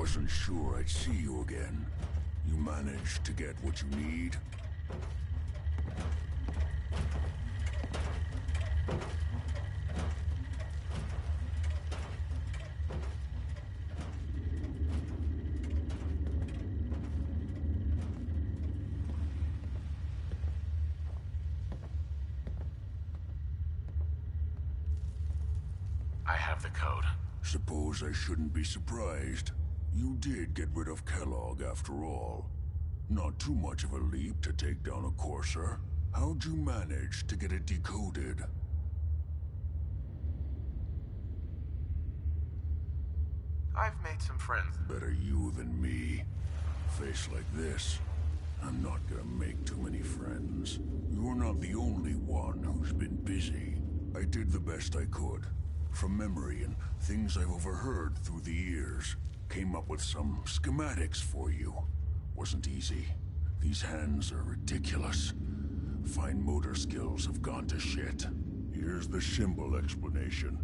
Wasn't sure I'd see you again. You managed to get what you need? I have the code. Suppose I shouldn't be surprised. You did get rid of Kellogg after all. Not too much of a leap to take down a Courser. How'd you manage to get it decoded? I've made some friends. Better you than me. Face like this, I'm not gonna make too many friends. You're not the only one who's been busy. I did the best I could. From memory and things I've overheard through the years. Came up with some schematics for you. Wasn't easy. These hands are ridiculous. Fine motor skills have gone to shit. Here's the simple explanation.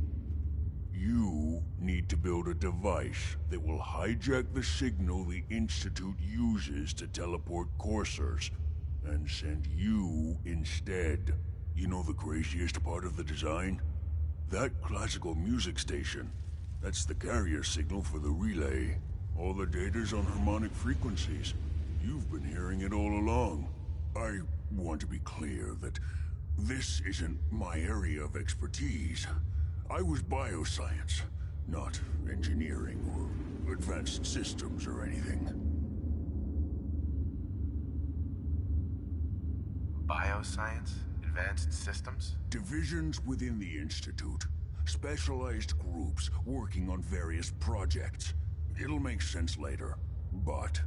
You need to build a device that will hijack the signal the Institute uses to teleport coursers, and send you instead. You know the craziest part of the design? That classical music station. That's the carrier signal for the relay. All the data's on harmonic frequencies. You've been hearing it all along. I want to be clear that this isn't my area of expertise. I was bioscience, not engineering or advanced systems or anything. Bioscience? Advanced systems? Divisions within the Institute. Specialized groups working on various projects. It'll make sense later. But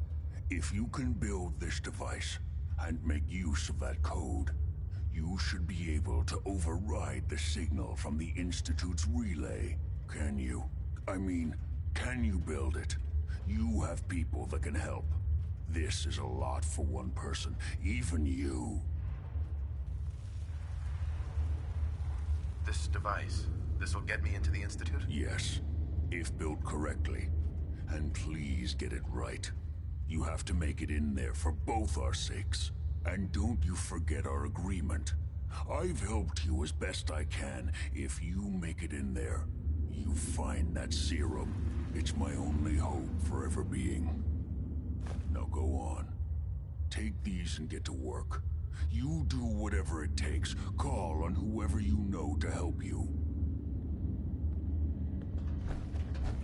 if you can build this device and make use of that code, you should be able to override the signal from the Institute's relay. Can you? I mean, can you build it? You have people that can help. This is a lot for one person, even you. This device, this will get me into the Institute? Yes, if built correctly. And please get it right. You have to make it in there for both our sakes. And don't you forget our agreement. I've helped you as best I can. If you make it in there, you find that serum. It's my only hope for ever being. Now go on. Take these and get to work. You do whatever it takes. Call on whoever you know to help you.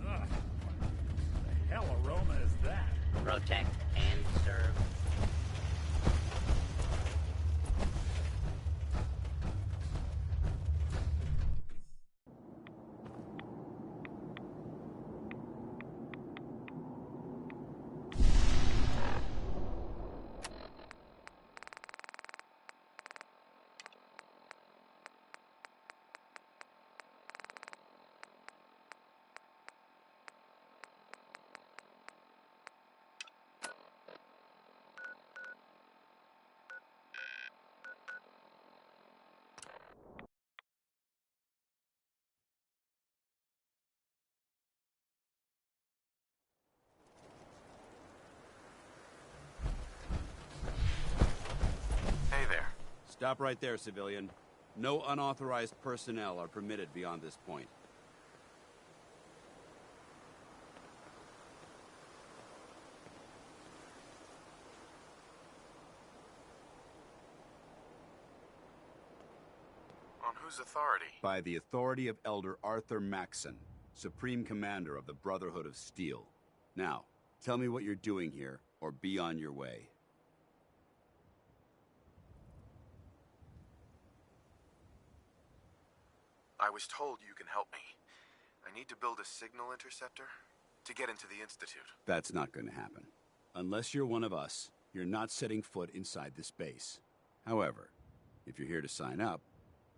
Ugh. What the hell aroma is that? Protect and serve. Hey there. Stop right there, civilian. No unauthorized personnel are permitted beyond this point. On whose authority? By the authority of Elder Arthur Maxson, Supreme Commander of the Brotherhood of Steel. Now, tell me what you're doing here, or be on your way. I was told you can help me. I need to build a signal interceptor to get into the Institute. That's not going to happen. Unless you're one of us, you're not setting foot inside this base. However, if you're here to sign up,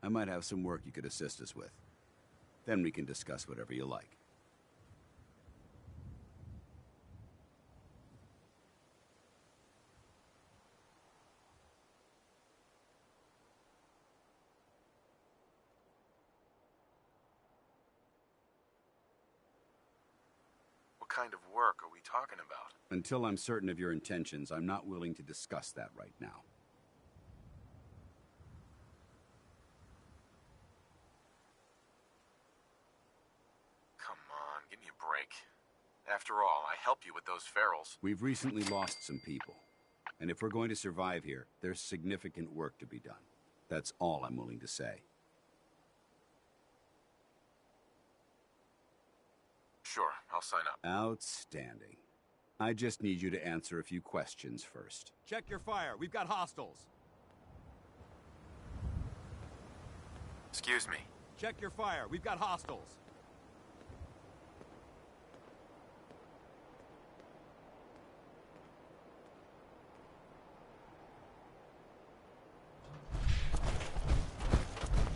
I might have some work you could assist us with. Then we can discuss whatever you like. What kind of work are we talking about? Until I'm certain of your intentions, I'm not willing to discuss that right now. Come on, give me a break. After all, I helped you with those ferals. We've recently lost some people. And if we're going to survive here, there's significant work to be done. That's all I'm willing to say. Sure, I'll sign up. Outstanding. I just need you to answer a few questions first. Check your fire. We've got hostiles. Excuse me. Check your fire. We've got hostiles.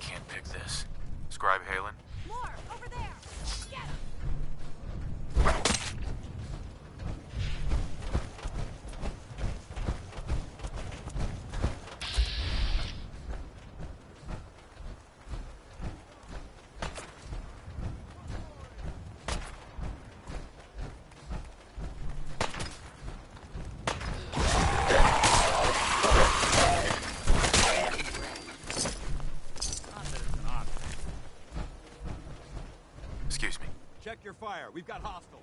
Can't pick this. Scribe Halen? More! Over there! Get him! Excuse me. Check your fire. We've got hostiles.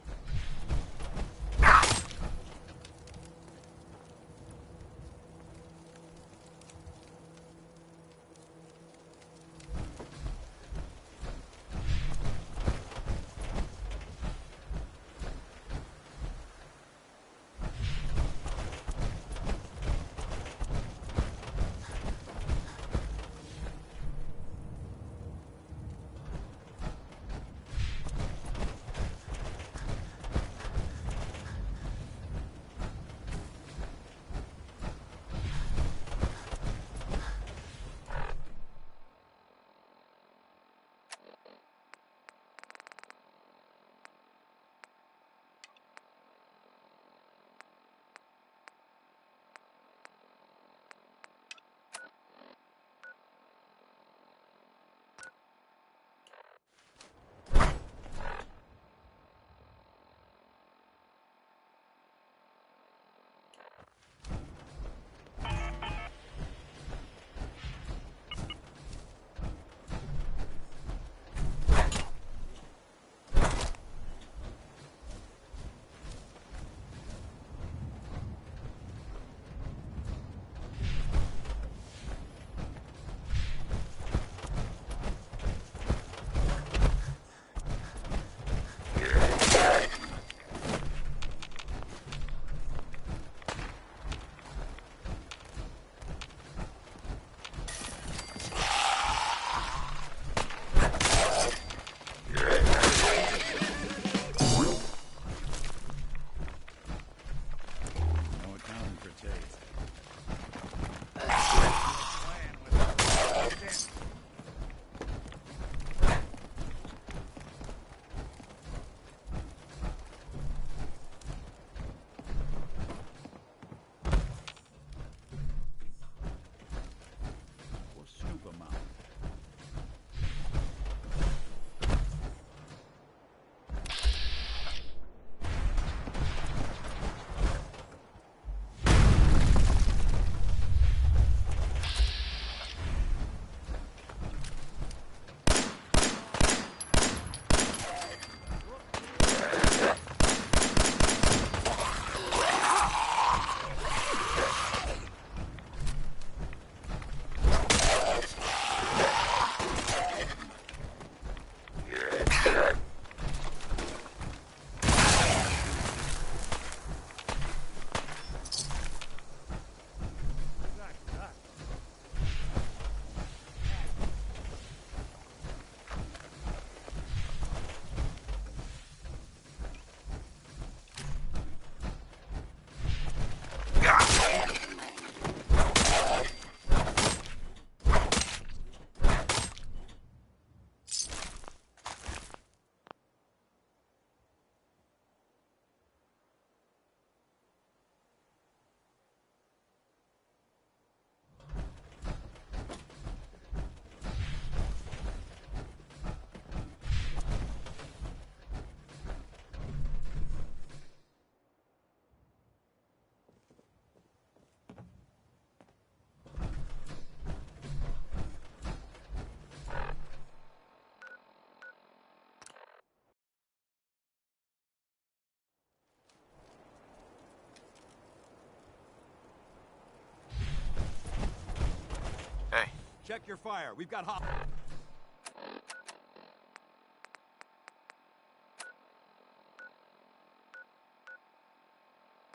your fire. We've got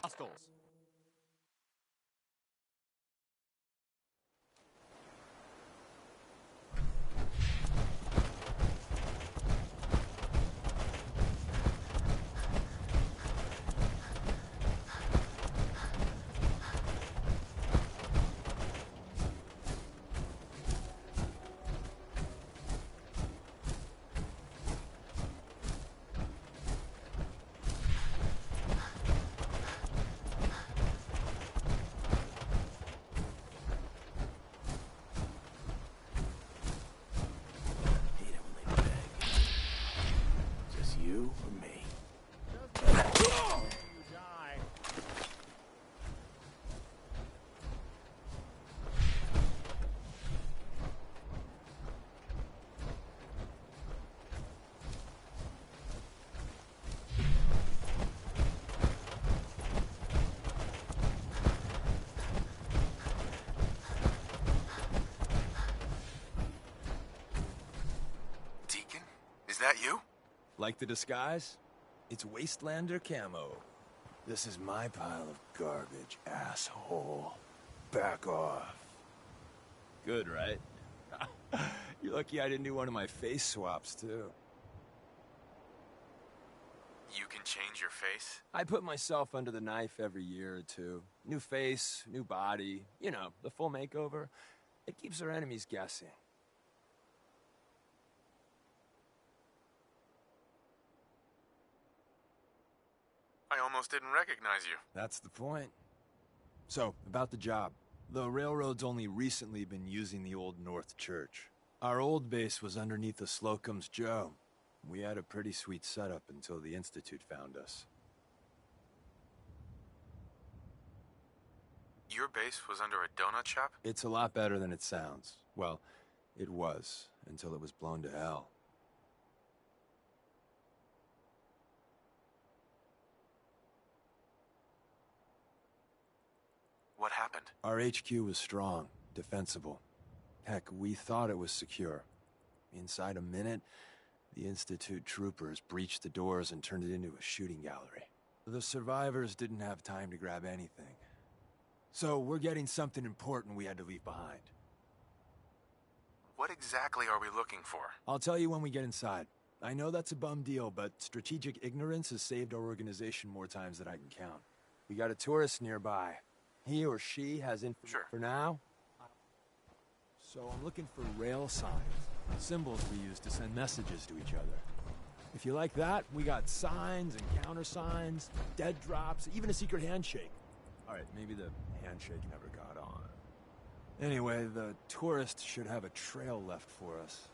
hostiles. You or me? You die. Deacon, is that you? Like the disguise? It's Wastelander camo. This is my pile of garbage, asshole. Back off. Good, right? You're lucky I didn't do one of my face swaps, too. You can change your face? I put myself under the knife every year or two. New face, new body. You know, the full makeover. It keeps our enemies guessing. I almost didn't recognize you. That's the point. So, about the job. The railroad's only recently been using the old North Church. Our old base was underneath the Slocum's Joe. We had a pretty sweet setup until the Institute found us. Your base was under a donut shop? It's a lot better than it sounds. Well, it was, until it was blown to hell. What happened? Our HQ was strong, defensible. Heck, we thought it was secure. Inside a minute, the Institute troopers breached the doors and turned it into a shooting gallery. The survivors didn't have time to grab anything. So we're getting something important we had to leave behind. What exactly are we looking for? I'll tell you when we get inside. I know that's a bum deal, but strategic ignorance has saved our organization more times than I can count. We got a tourist nearby. He or she has info for now. So I'm looking for rail signs, symbols we use to send messages to each other. If you like that, we got signs and countersigns, dead drops, even a secret handshake. All right, maybe the handshake never got on. Anyway, the tourist should have a trail left for us.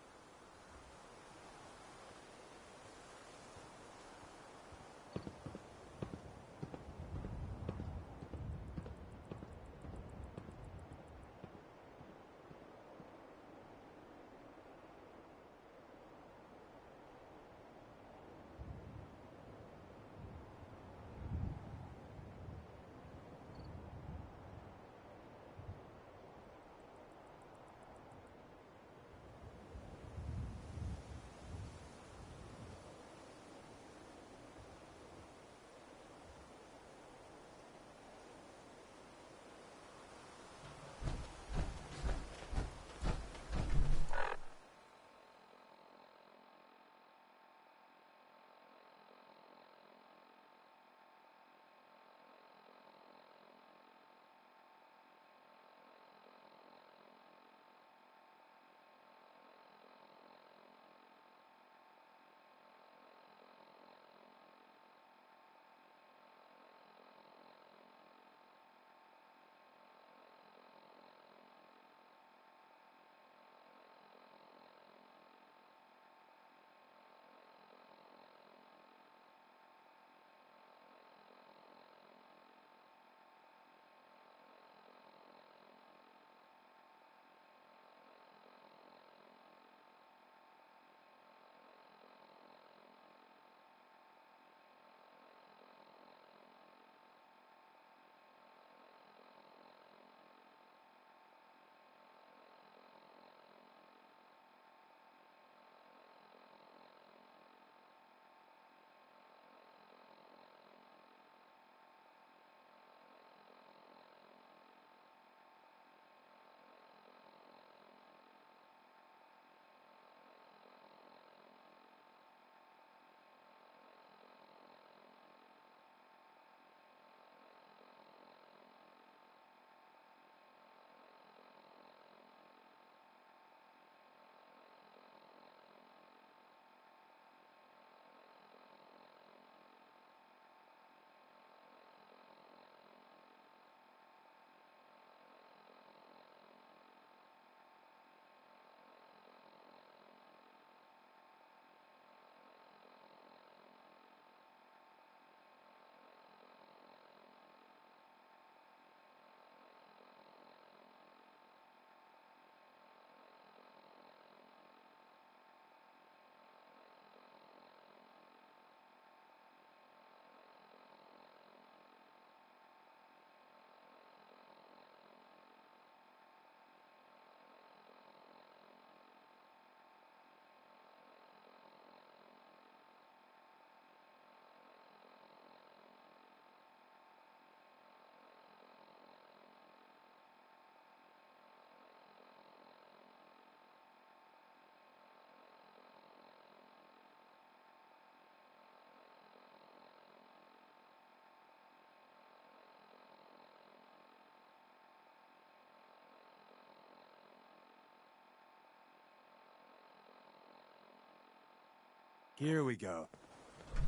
Here we go.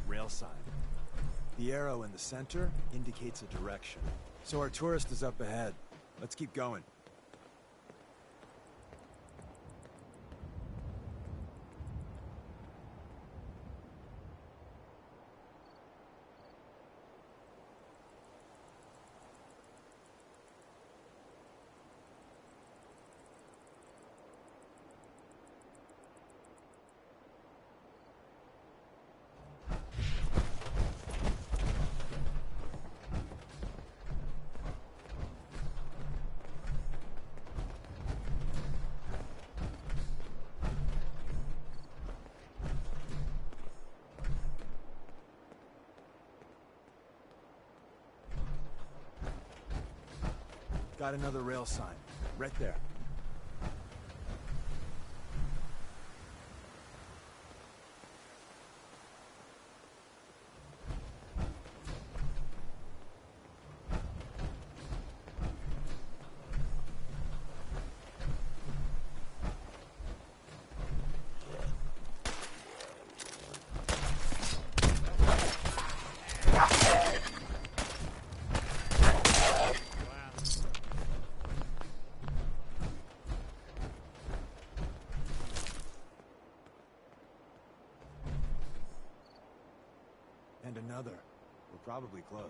Rail sign. The arrow in the center indicates a direction. So our tourist is up ahead. Let's keep going. Got another rail sign. Right there. And another. We're probably close.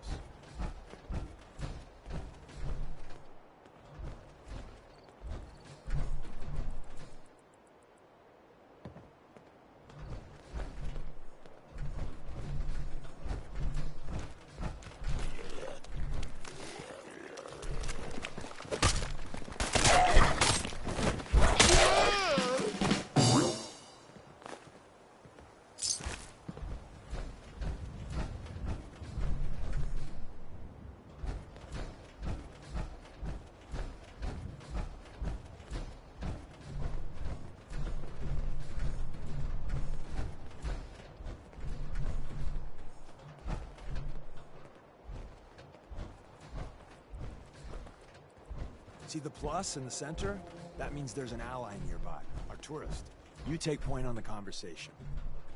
See the plus in the center? That means there's an ally nearby, our tourist. You take point on the conversation.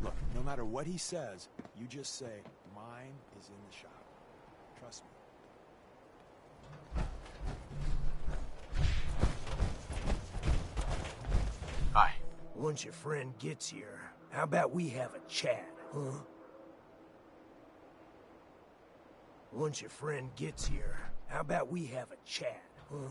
Look, no matter what he says, you just say, mine is in the shop. Trust me. Hi. Once your friend gets here, how about we have a chat, huh? Once your friend gets here, how about we have a chat, huh?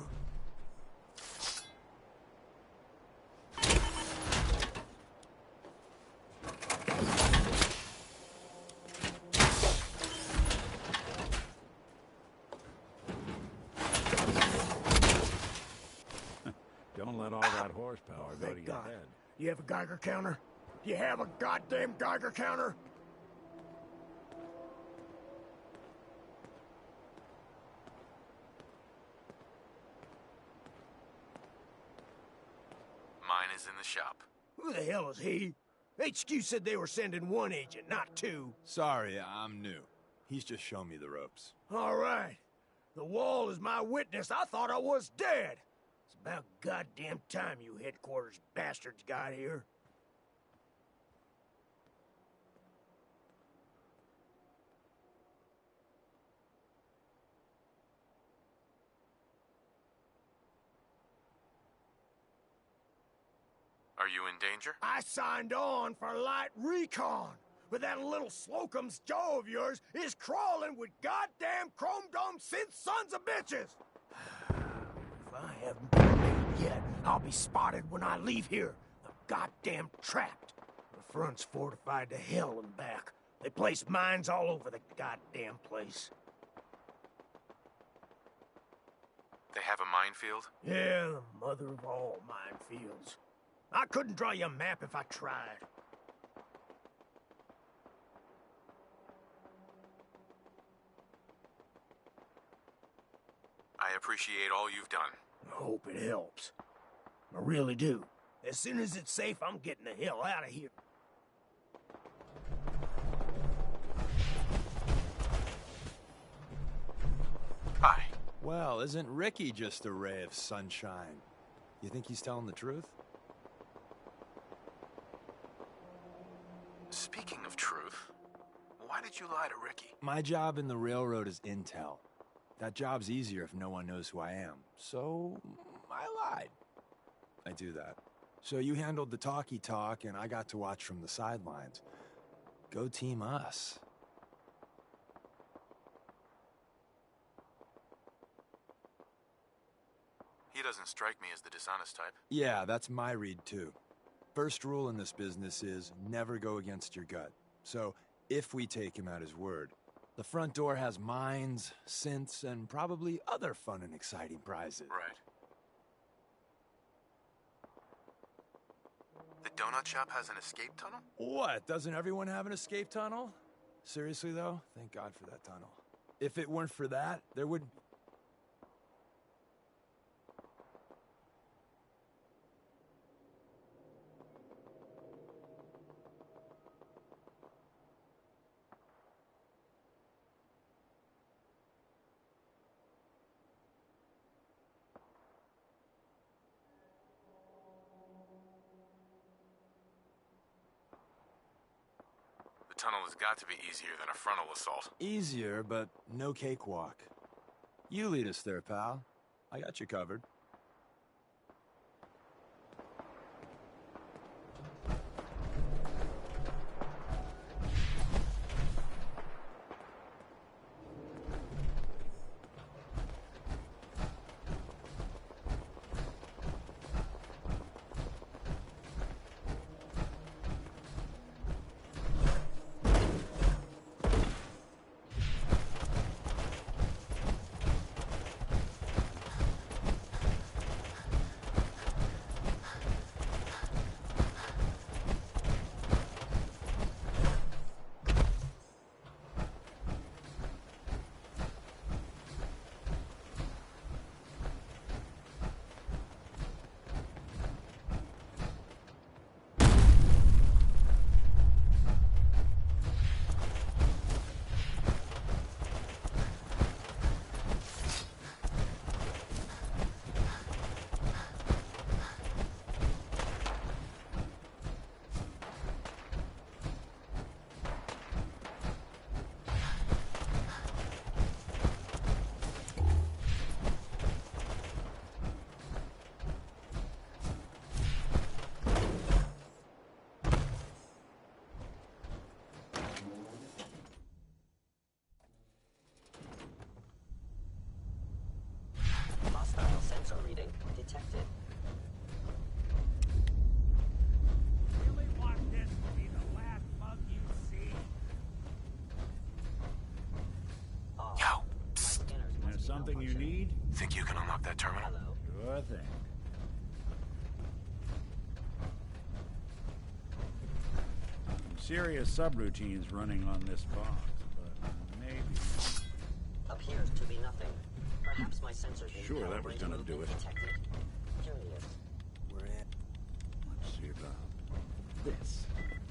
Don't let all that horsepower go to your God. head. You have a Geiger counter? You have a goddamn Geiger counter? Mine is in the shop. Who the hell is he? HQ said they were sending one agent, not two. Sorry, I'm new. He's just shown me the ropes. All right. The wall is my witness. I thought I was dead. It's about goddamn time you headquarters bastards got here. Are you in danger? I signed on for light recon, but that little Slocum's Joe of yours is crawling with goddamn chrome dome synth sons of bitches! If I haven't been made yet, I'll be spotted when I leave here. I'm goddamn trapped. The front's fortified to hell and back. They place mines all over the goddamn place. They have a minefield? Yeah, the mother of all minefields. I couldn't draw you a map if I tried. I appreciate all you've done. I hope it helps. I really do. As soon as it's safe, I'm getting the hell out of here. Hi. Well, isn't Ricky just a ray of sunshine? You think he's telling the truth? Speaking of truth, why did you lie to Ricky? My job in the railroad is intel. That job's easier if no one knows who I am. So, I lied. I do that. So you handled the talkie talk, and I got to watch from the sidelines. Go team us. He doesn't strike me as the dishonest type. Yeah, that's my read too. First rule in this business is never go against your gut. So, if we take him at his word, the front door has mines, synths, and probably other fun and exciting prizes. Right. The donut shop has an escape tunnel? What? Doesn't everyone have an escape tunnel? Seriously, though? Thank God for that tunnel. If it weren't for that, there would... The tunnel has got to be easier than a frontal assault. Easier, but no cakewalk. You lead us there, pal. I got you covered. Detected. Really want this to be the last mug you see? Yo, psst. There's something you need? Think you can unlock that terminal? Sure thing. Some serious subroutines running on this box, but maybe... Appears to be nothing. Perhaps my sensors may Sure, that was gonna do it. detected. Curious. We're in. Let's see about this.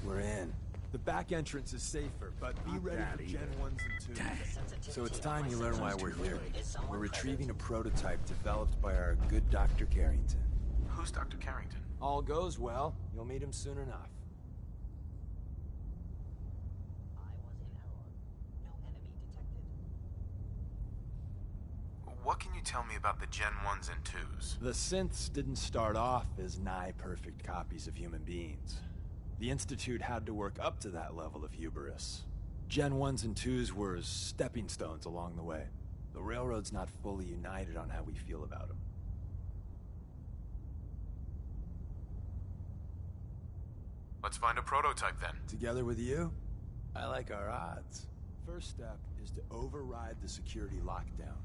We're in. The back entrance is safer, but be Not ready that for either. Gen 1s and 2s. So it's time My you learn why sensors we're here. is someone We're retrieving present? a prototype developed by our good Dr. Carrington. Who's Dr. Carrington? All goes well, you'll meet him soon enough. I was in error. No enemy detected. What can you tell me about the Gen 1s and 2s? The synths didn't start off as nigh-perfect copies of human beings. The Institute had to work up to that level of hubris. Gen 1s and 2s were stepping stones along the way. The Railroad's not fully united on how we feel about them. Let's find a prototype then. Together with you, I like our odds. First step is to override the security lockdown.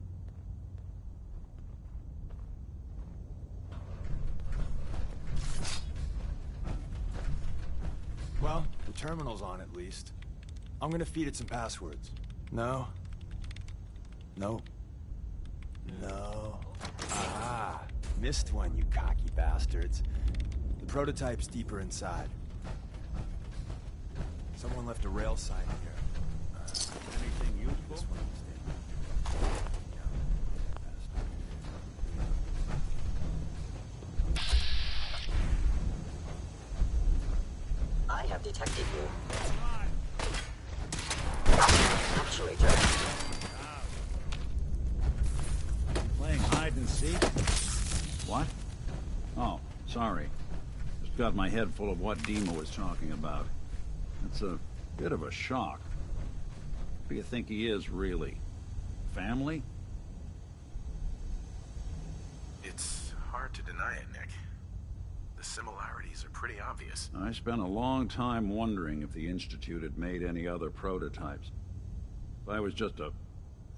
Well, the terminal's on at least. I'm gonna feed it some passwords. No. No. No. Ah, missed one, you cocky bastards. The prototype's deeper inside. Someone left a rail sign here. Anything useful? This one was I have detected you. Actuator. Playing hide and seek? What? Oh, sorry. Just got my head full of what Dima was talking about. It's a bit of a shock. Who do you think he is, really? Family? It's hard to deny it, Nick. The similarities are pretty obvious. I spent a long time wondering if the Institute had made any other prototypes. If I was just a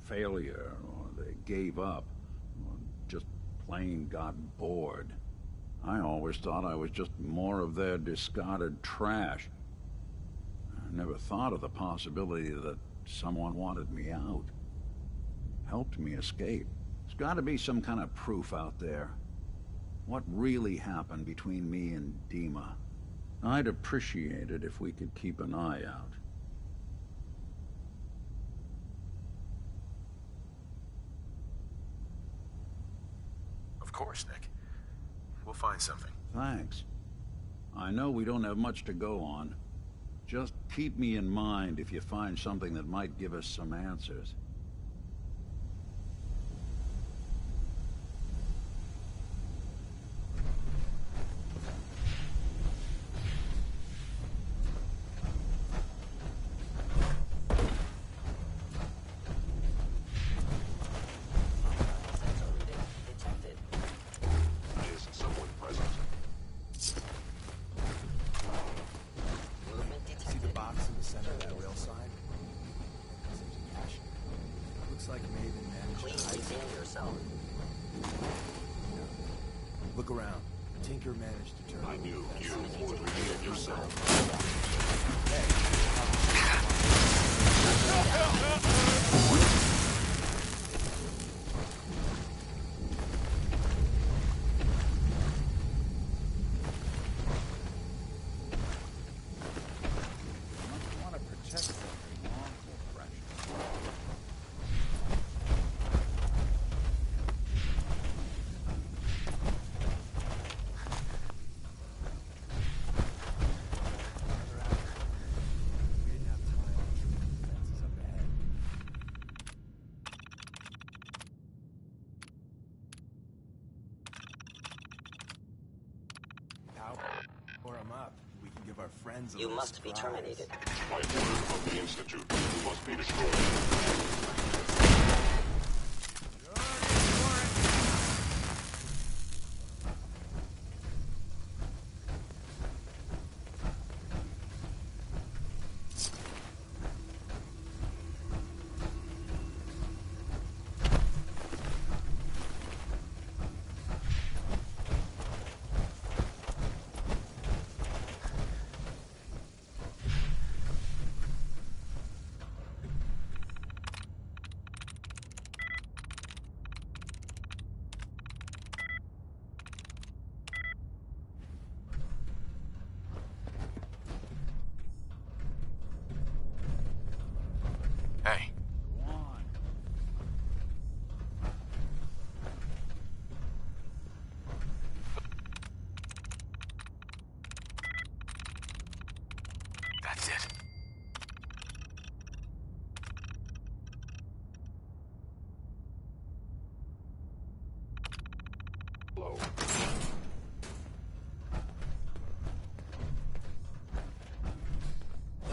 failure, or they gave up, or just plain got bored. I always thought I was just more of their discarded trash. I never thought of the possibility that someone wanted me out. Helped me escape. There's got to be some kind of proof out there. What really happened between me and Dima? I'd appreciate it if we could keep an eye out. Of course, Nick. We'll find something. Thanks. I know we don't have much to go on. Just keep me in mind if you find something that might give us some answers. Look around. Tinker managed to turn. I knew you would reveal yourself. Or I'm up. We can give our friends a You little must be surprise. terminated. By order of the Institute, you must be destroyed. Hey. Go on. That's it. Hello.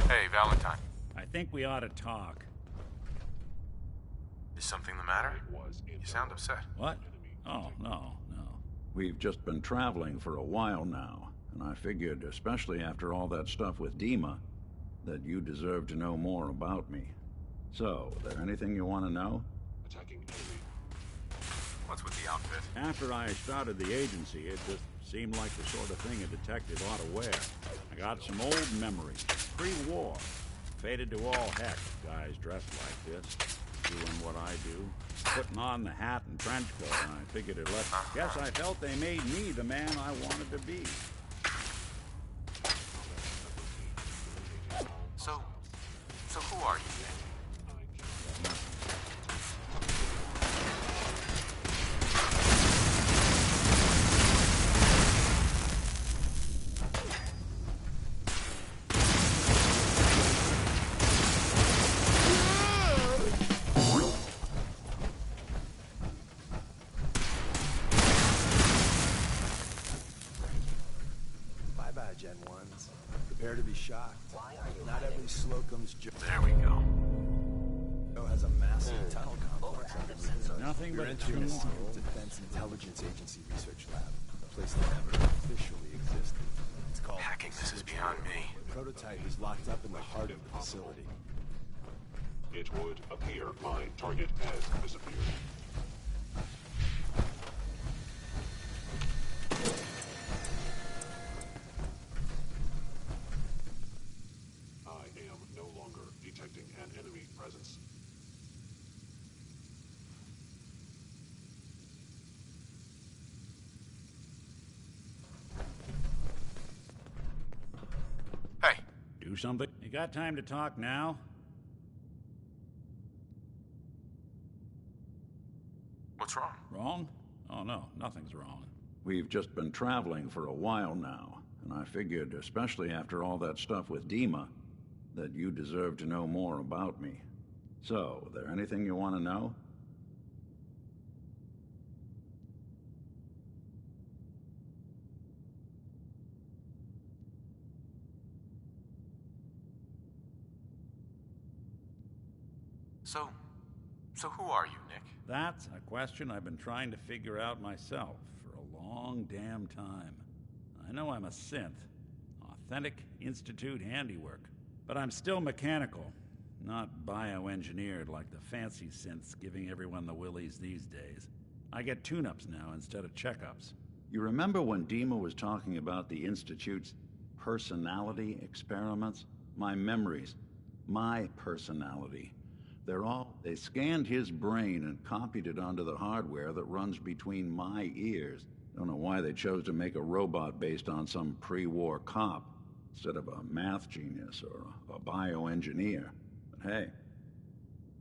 Hey, Valentine. I think we ought to talk. Is something the matter? You sound upset. What? Oh, no. We've just been traveling for a while now, and I figured, especially after all that stuff with Dima, that you deserve to know more about me. So, is there anything you want to know? Attacking enemy. What's with the outfit? After I started the agency, it just seemed like the sort of thing a detective ought to wear. I got some old memories, pre-war. Faded to all heck, guys dressed like this, doing what I do, putting on the hat and trench coat, and I figured it let... Guess I felt they made me the man I wanted to be. So who are you, Nick? shocked. Why are you Not hiding? every Slocum's Joe There we go. has a massive tunnel complex Overactive underneath. sensors. Nothing You're but a entering a tomb. secret Defense Intelligence Agency research lab, a place that never officially existed. It's called Hacking this is beyond me. The prototype is locked up in the heart of the facility. It would appear my target has disappeared. I am no longer detecting an enemy presence. Hey, Do something? You got time to talk now? what's wrong? Wrong? Oh no, nothing's wrong. We've just been traveling for a while now, and I figured, especially after all that stuff with Dima, that you deserve to know more about me. So, there anything you want to know? So who are you, Nick? That's a question I've been trying to figure out myself for a long damn time. I know I'm a synth, authentic Institute handiwork, but I'm still mechanical, not bioengineered like the fancy synths giving everyone the willies these days. I get tune-ups now instead of checkups. You remember when Dima was talking about the Institute's personality experiments? My memories, my personality. They scanned his brain and copied it onto the hardware that runs between my ears. Don't know why they chose to make a robot based on some pre-war cop instead of a math genius or a bioengineer. But hey,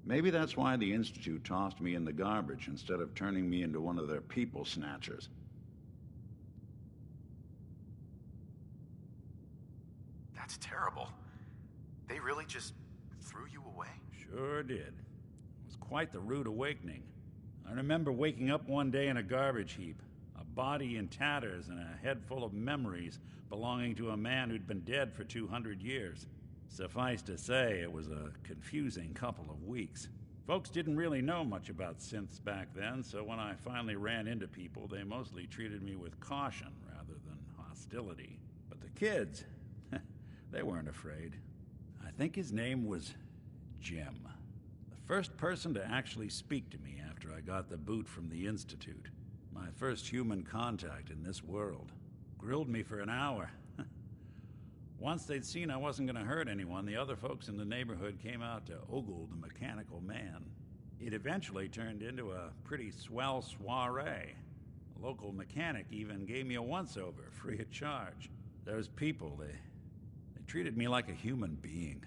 maybe that's why the Institute tossed me in the garbage instead of turning me into one of their people snatchers. That's terrible. They really just threw you away? Sure did. It was quite the rude awakening. I remember waking up one day in a garbage heap, a body in tatters and a head full of memories belonging to a man who'd been dead for 200 years. Suffice to say, it was a confusing couple of weeks. Folks didn't really know much about synths back then, so when I finally ran into people, they mostly treated me with caution rather than hostility. But the kids, they weren't afraid. I think his name was Jim. The first person to actually speak to me after I got the boot from the Institute. My first human contact in this world. Grilled me for an hour. Once they'd seen I wasn't going to hurt anyone, the other folks in the neighborhood came out to ogle the mechanical man. It eventually turned into a pretty swell soiree. A local mechanic even gave me a once-over, free of charge. Those people, they treated me like a human being.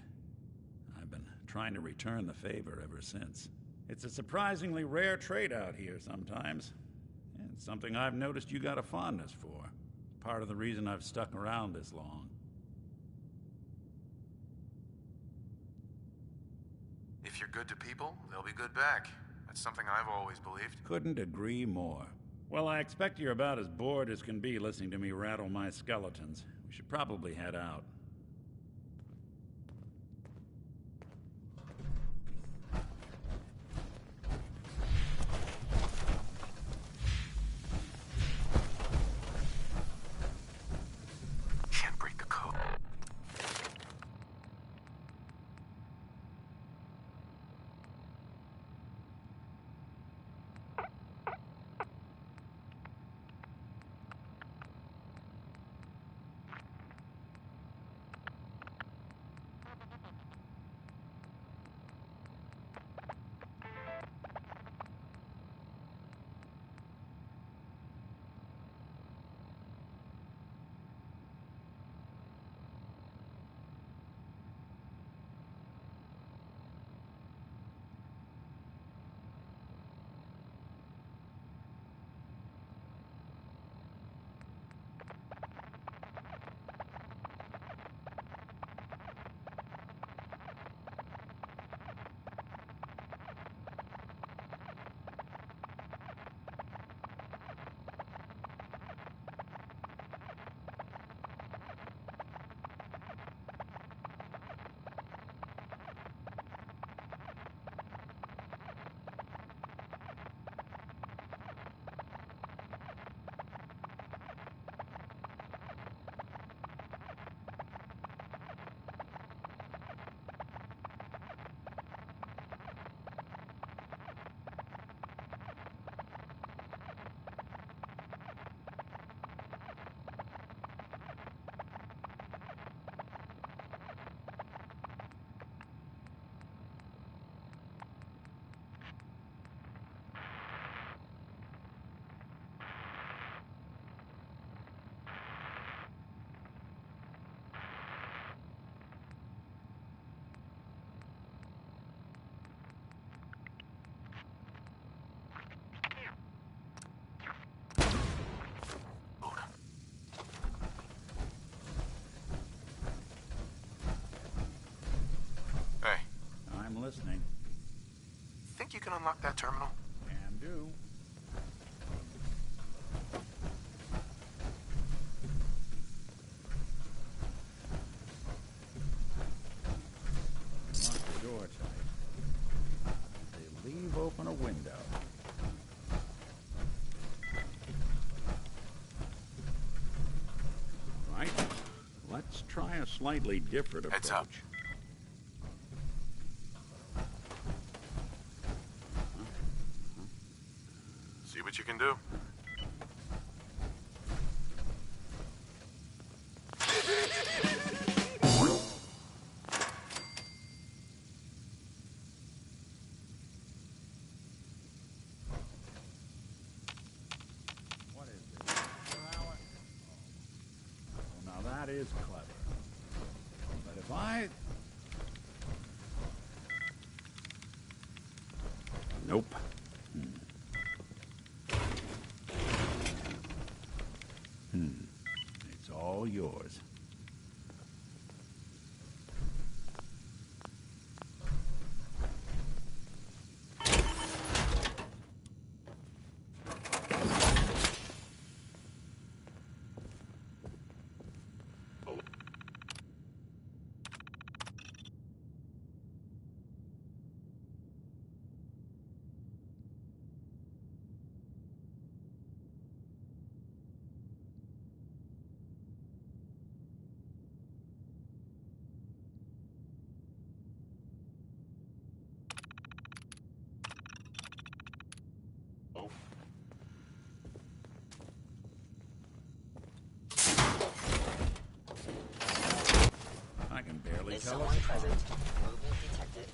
I've been trying to return the favor ever since. It's a surprisingly rare trait out here sometimes. And it's something I've noticed you got a fondness for. Part of the reason I've stuck around this long. If you're good to people, they'll be good back. That's something I've always believed. Couldn't agree more. Well, I expect you're about as bored as can be listening to me rattle my skeletons. We should probably head out. Can't break the code. think you can unlock that terminal? Can do. Lock the door tight. They leave open a window. Right. Let's try a slightly different approach. Heads up. See what you can do. What is this? Well, now that is clever. But if I... Nope. It's all yours. I can barely Is tell someone us. present? Movement detected.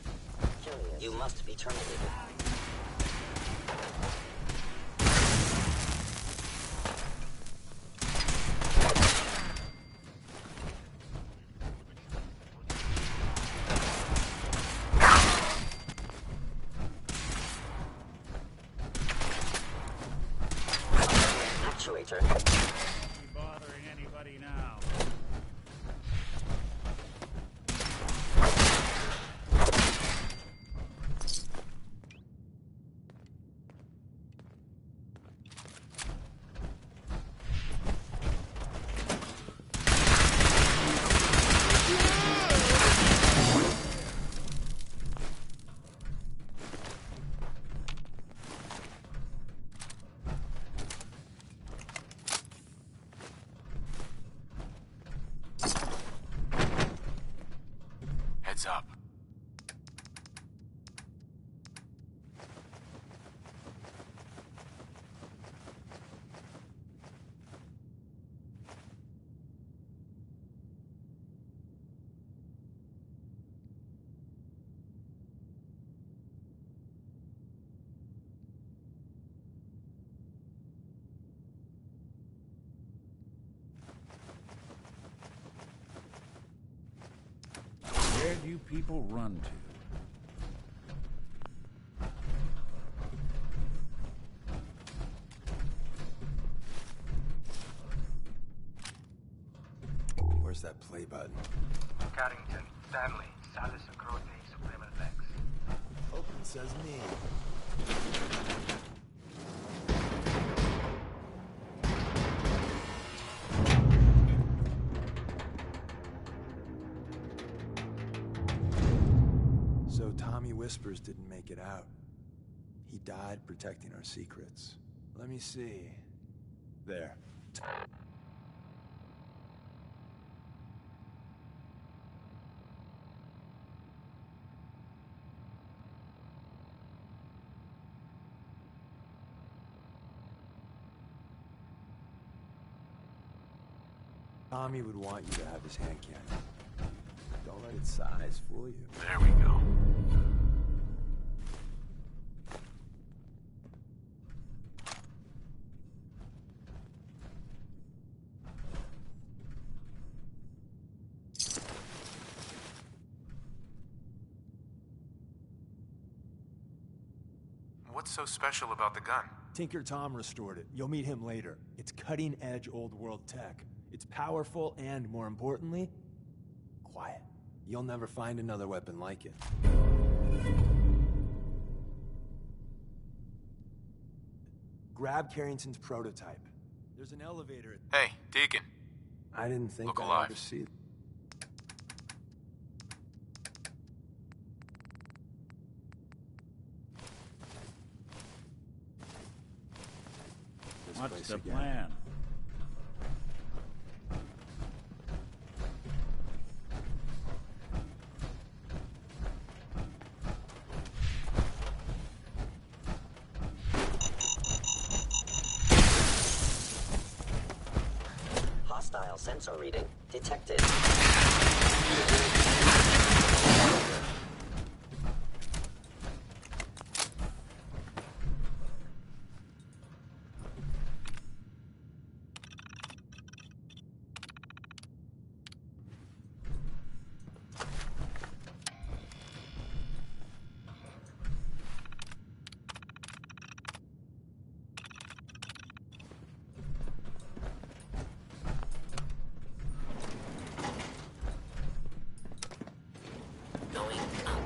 Curious. You must be terminated. Actuator. Be bothering anybody now. Heads up. Where do you people run to? Where's that play button? Carrington, Stanley, Salis Grote, Supreme Lex. Open says me. So Tommy Whispers didn't make it out. He died protecting our secrets. Let me see. There. Tommy would want you to have his hand cannon. Don't let its size fool you. There we go. What's so special about the gun? Tinker Tom restored it. You'll meet him later. It's cutting-edge old-world tech. It's powerful and, more importantly, quiet. You'll never find another weapon like it. grab Carrington's prototype. There's an elevator at... Hey, Deacon. I didn't think Look I'd alive. ever see... this What's place the again. plan? Hostile sensor reading detected. Going up.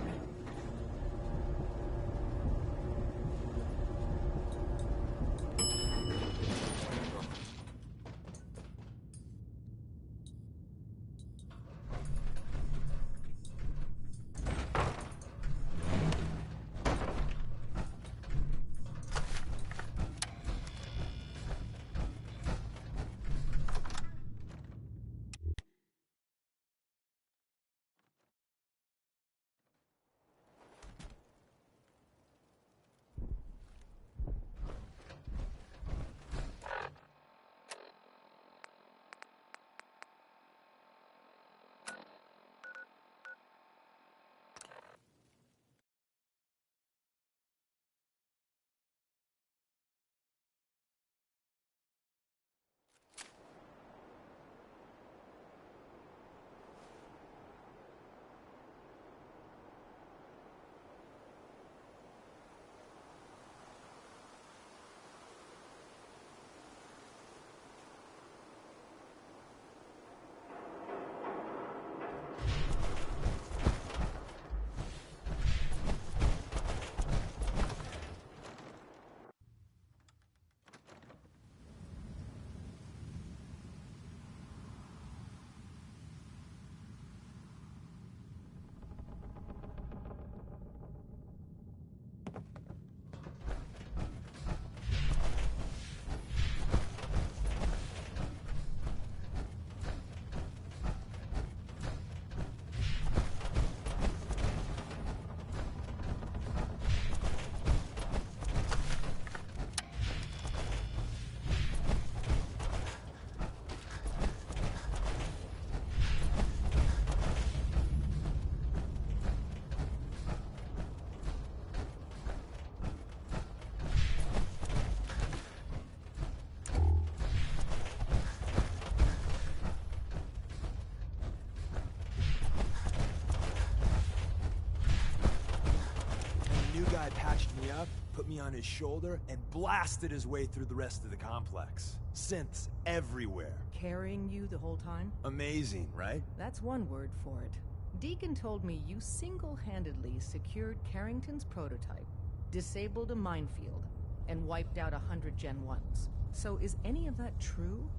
The new guy patched me up, put me on his shoulder, and blasted his way through the rest of the complex. Synths everywhere. Carrying you the whole time? Amazing, right? That's one word for it. Deacon told me you single-handedly secured Carrington's prototype, disabled a minefield, and wiped out 100 Gen 1s. So is any of that true?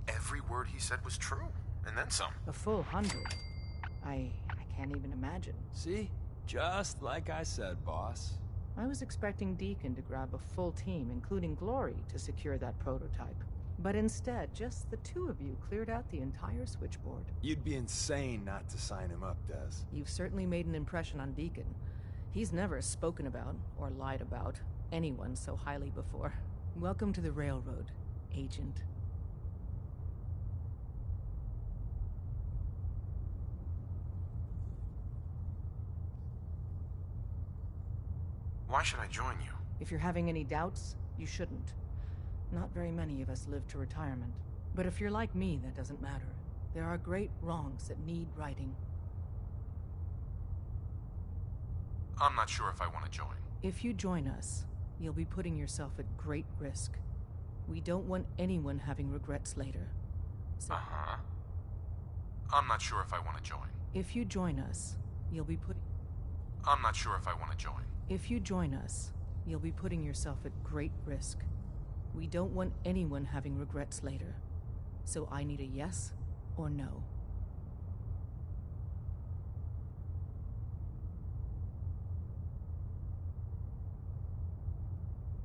Every word he said was true, and then some. A full 100? I can't even imagine. See? Just like I said, boss. I was expecting Deacon to grab a full team, including Glory, to secure that prototype. But instead, just the two of you cleared out the entire switchboard. You'd be insane not to sign him up, Des. You've certainly made an impression on Deacon. He's never spoken about, or lied about, anyone so highly before. Welcome to the Railroad, Agent. Why should I join you? If you're having any doubts, you shouldn't. Not very many of us live to retirement. But if you're like me, that doesn't matter. There are great wrongs that need righting. I'm not sure if I want to join. If you join us, you'll be putting yourself at great risk. We don't want anyone having regrets later. So I'm not sure if I want to join. if you join us, you'll be putting... I'm not sure if I want to join. If you join us, you'll be putting yourself at great risk. We don't want anyone having regrets later. So I need a yes or no.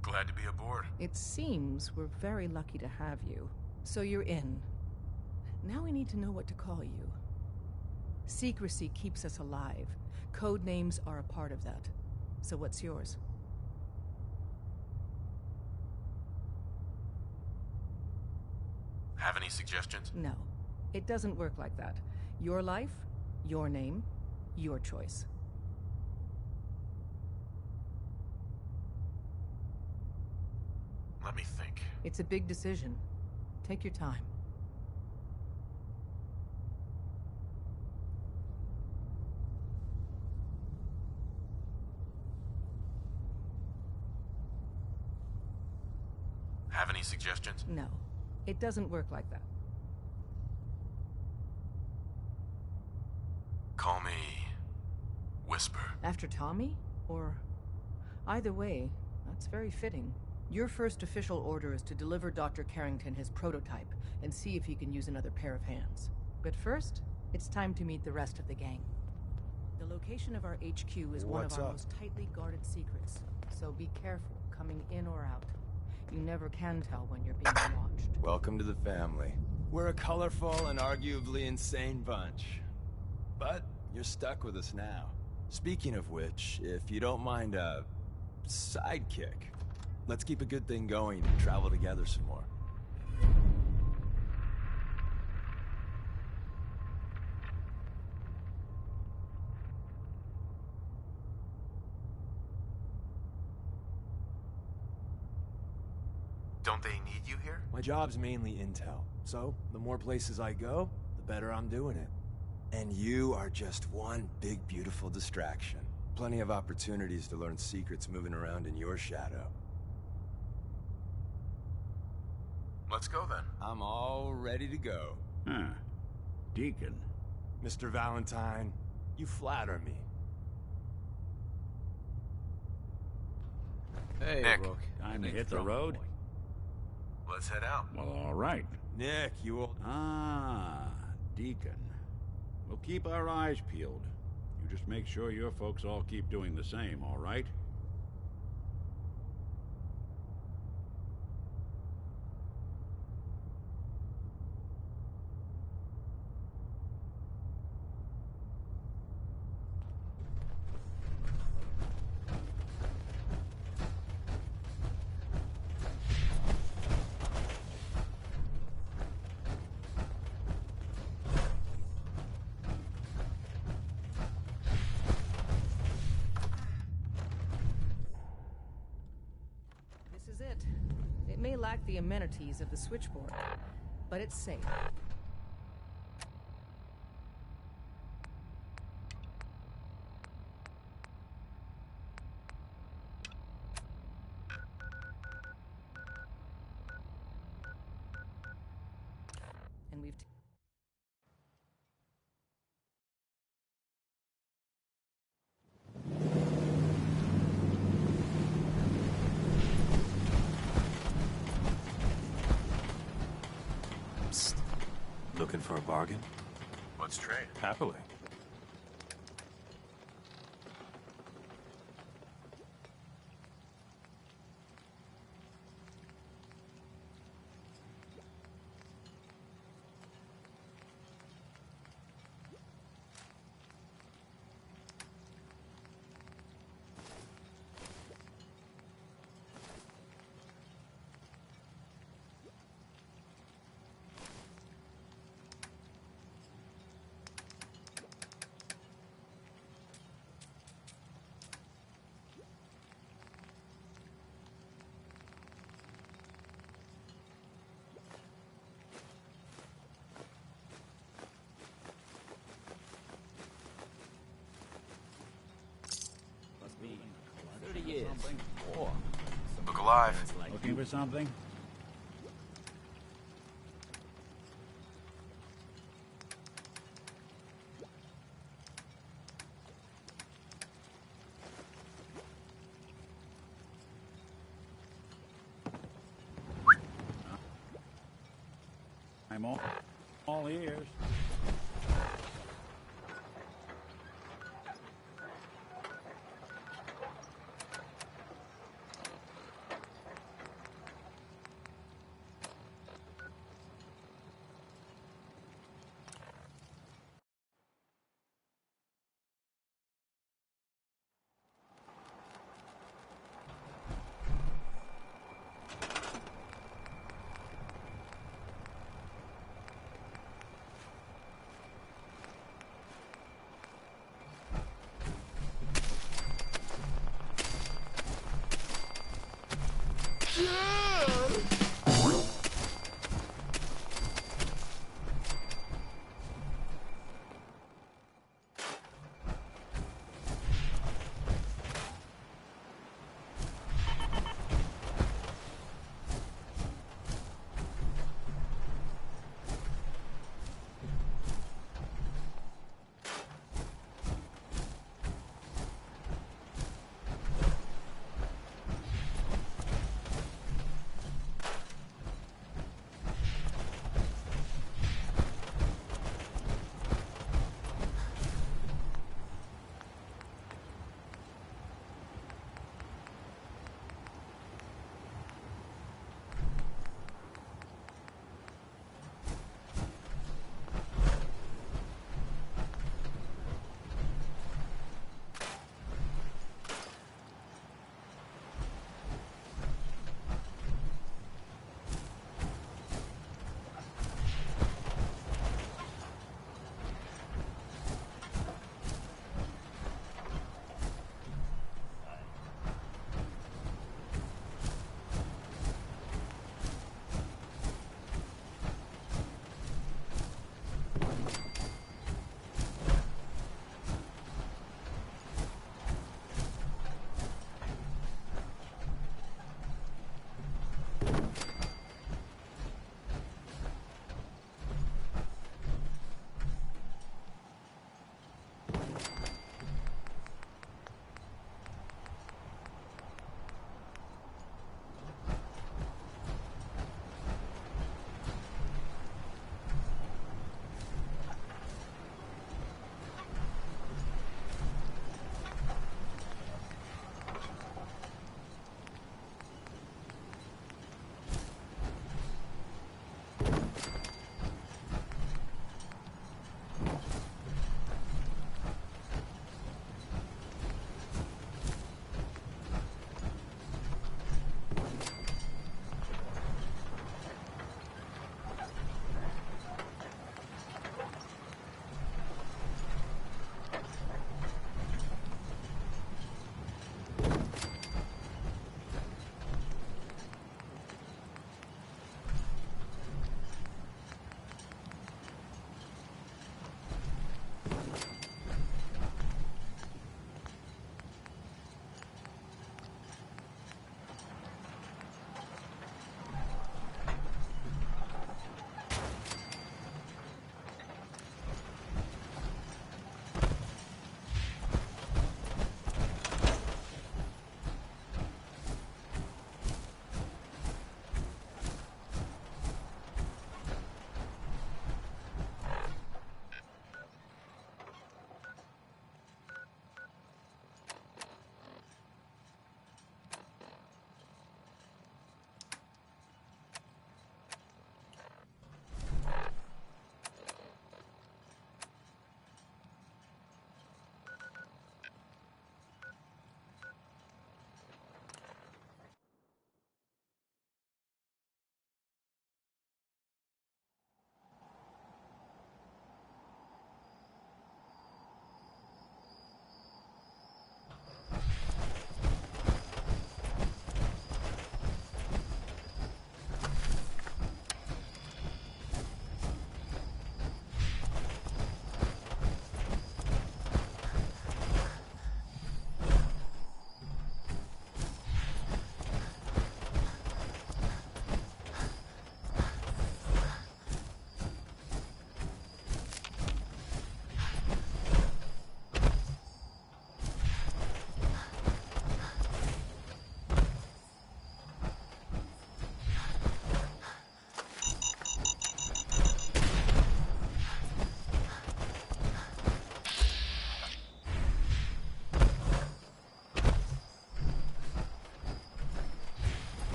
Glad to be aboard. It seems we're very lucky to have you. So you're in. Now we need to know what to call you. Secrecy keeps us alive. Code names are a part of that. So what's yours? Have any suggestions? No. It doesn't work like that. Your life, your name, your choice. Let me think. It's a big decision. Take your time. Have any suggestions? No. It doesn't work like that. Call me Whisper. After Tommy? Or... Either way, that's very fitting. Your first official order is to deliver Dr. Carrington his prototype and see if he can use another pair of hands. But first, it's time to meet the rest of the gang. The location of our HQ is one of our most tightly guarded secrets, so be careful coming in or out. You never can tell when you're being watched. Welcome to the family. We're a colorful and arguably insane bunch. But you're stuck with us now. Speaking of which, if you don't mind a sidekick, let's keep a good thing going and travel together some more. Don't they need you here? My job's mainly intel, so the more places I go, the better I'm doing it. And you are just one big, beautiful distraction. Plenty of opportunities to learn secrets moving around in your shadow. Let's go then. I'm all ready to go. Huh. Deacon. Mr. Valentine, you flatter me. Hey, Nick. Rook. Time to hit the road? Let's head out. Well, all right. Nick, you old... Ah, Deacon. We'll keep our eyes peeled. You just make sure your folks all keep doing the same, all right? This is it. It may lack the amenities of the switchboard, but it's safe. And we've... Psst. Looking for a bargain? Let's trade. Happily. Must be 30 years. Something. Or Look alive. looking for something? I'm all ears.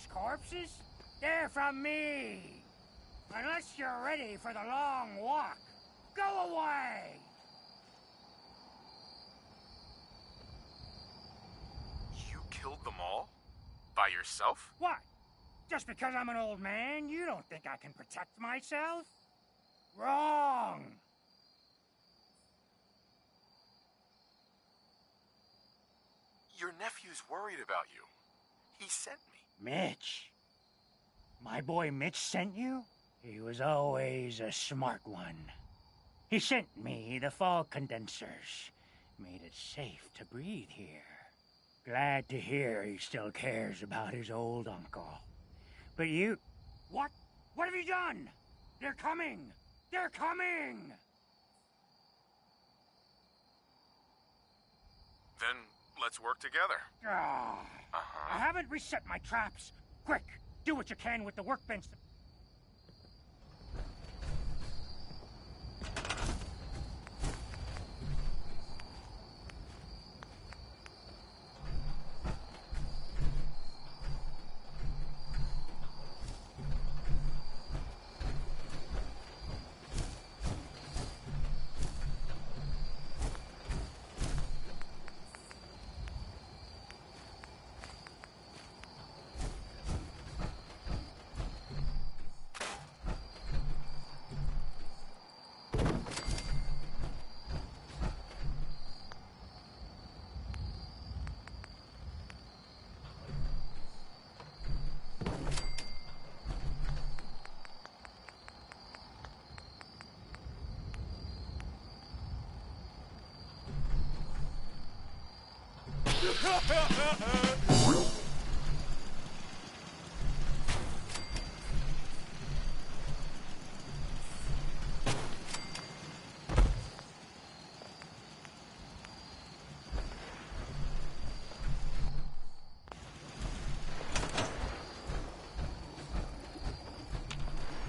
those corpses? They're from me. Unless you're ready for the long walk, go away! You killed them all? By yourself? What? Just because I'm an old man, you don't think I can protect myself? Wrong! Your nephew's worried about you. He sent me. Mitch? My boy Mitch sent you? He was always a smart one. He sent me the fog condensers. Made it safe to breathe here. Glad to hear he still cares about his old uncle. But you... What? What have you done? They're coming! They're coming! Then let's work together. I haven't reset my traps. Quick, do what you can with the workbench.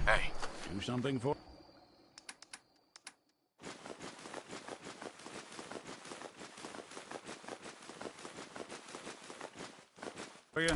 Hey. Do something for... For you.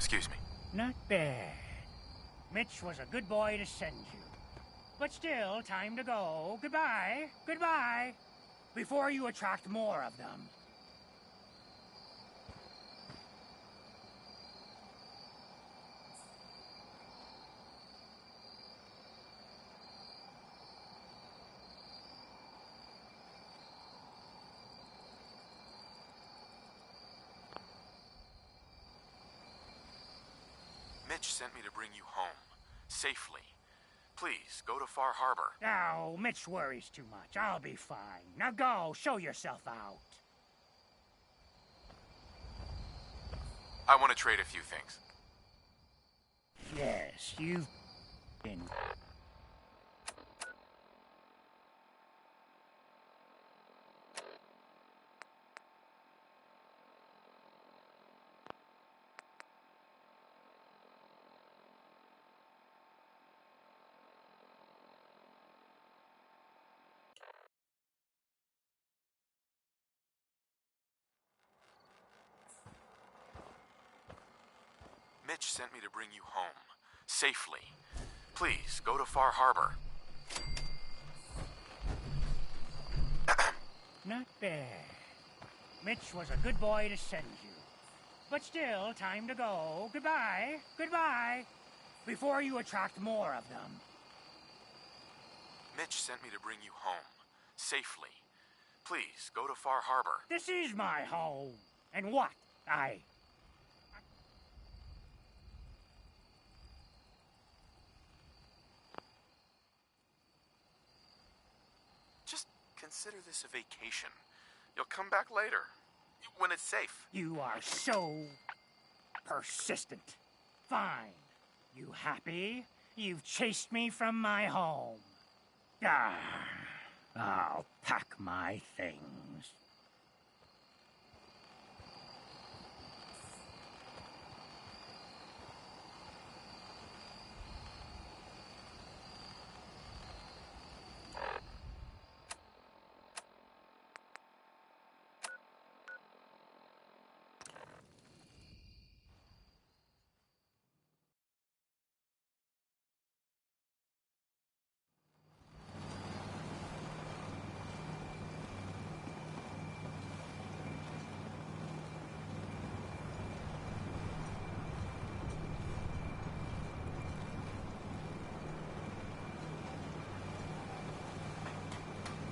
Excuse me. Not bad. Mitch was a good boy to send you. But still, time to go. Goodbye. Goodbye. Before you attract more of them. Mitch sent me to bring you home. Safely. Please, go to Far Harbor. Oh, Mitch worries too much. I'll be fine. Now go, show yourself out. I want to trade a few things. Yes, you've been... Mitch sent me to bring you home. Safely. Please, go to Far Harbor. Not bad. Mitch was a good boy to send you. But still, time to go. Goodbye. Goodbye. Before you attract more of them. Mitch sent me to bring you home. Safely. Please, go to Far Harbor. This is my home. And what? Just consider this a vacation. You'll come back later. When it's safe. You are so persistent. Fine. You happy? You've chased me from my home. I'll pack my things.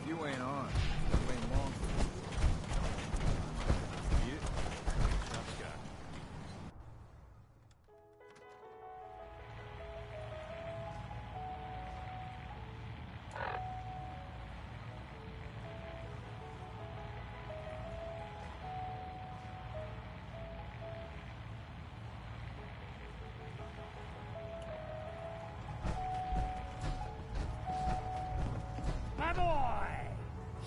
You ain't on. You ain't long. You? Stop, Scott. My boy!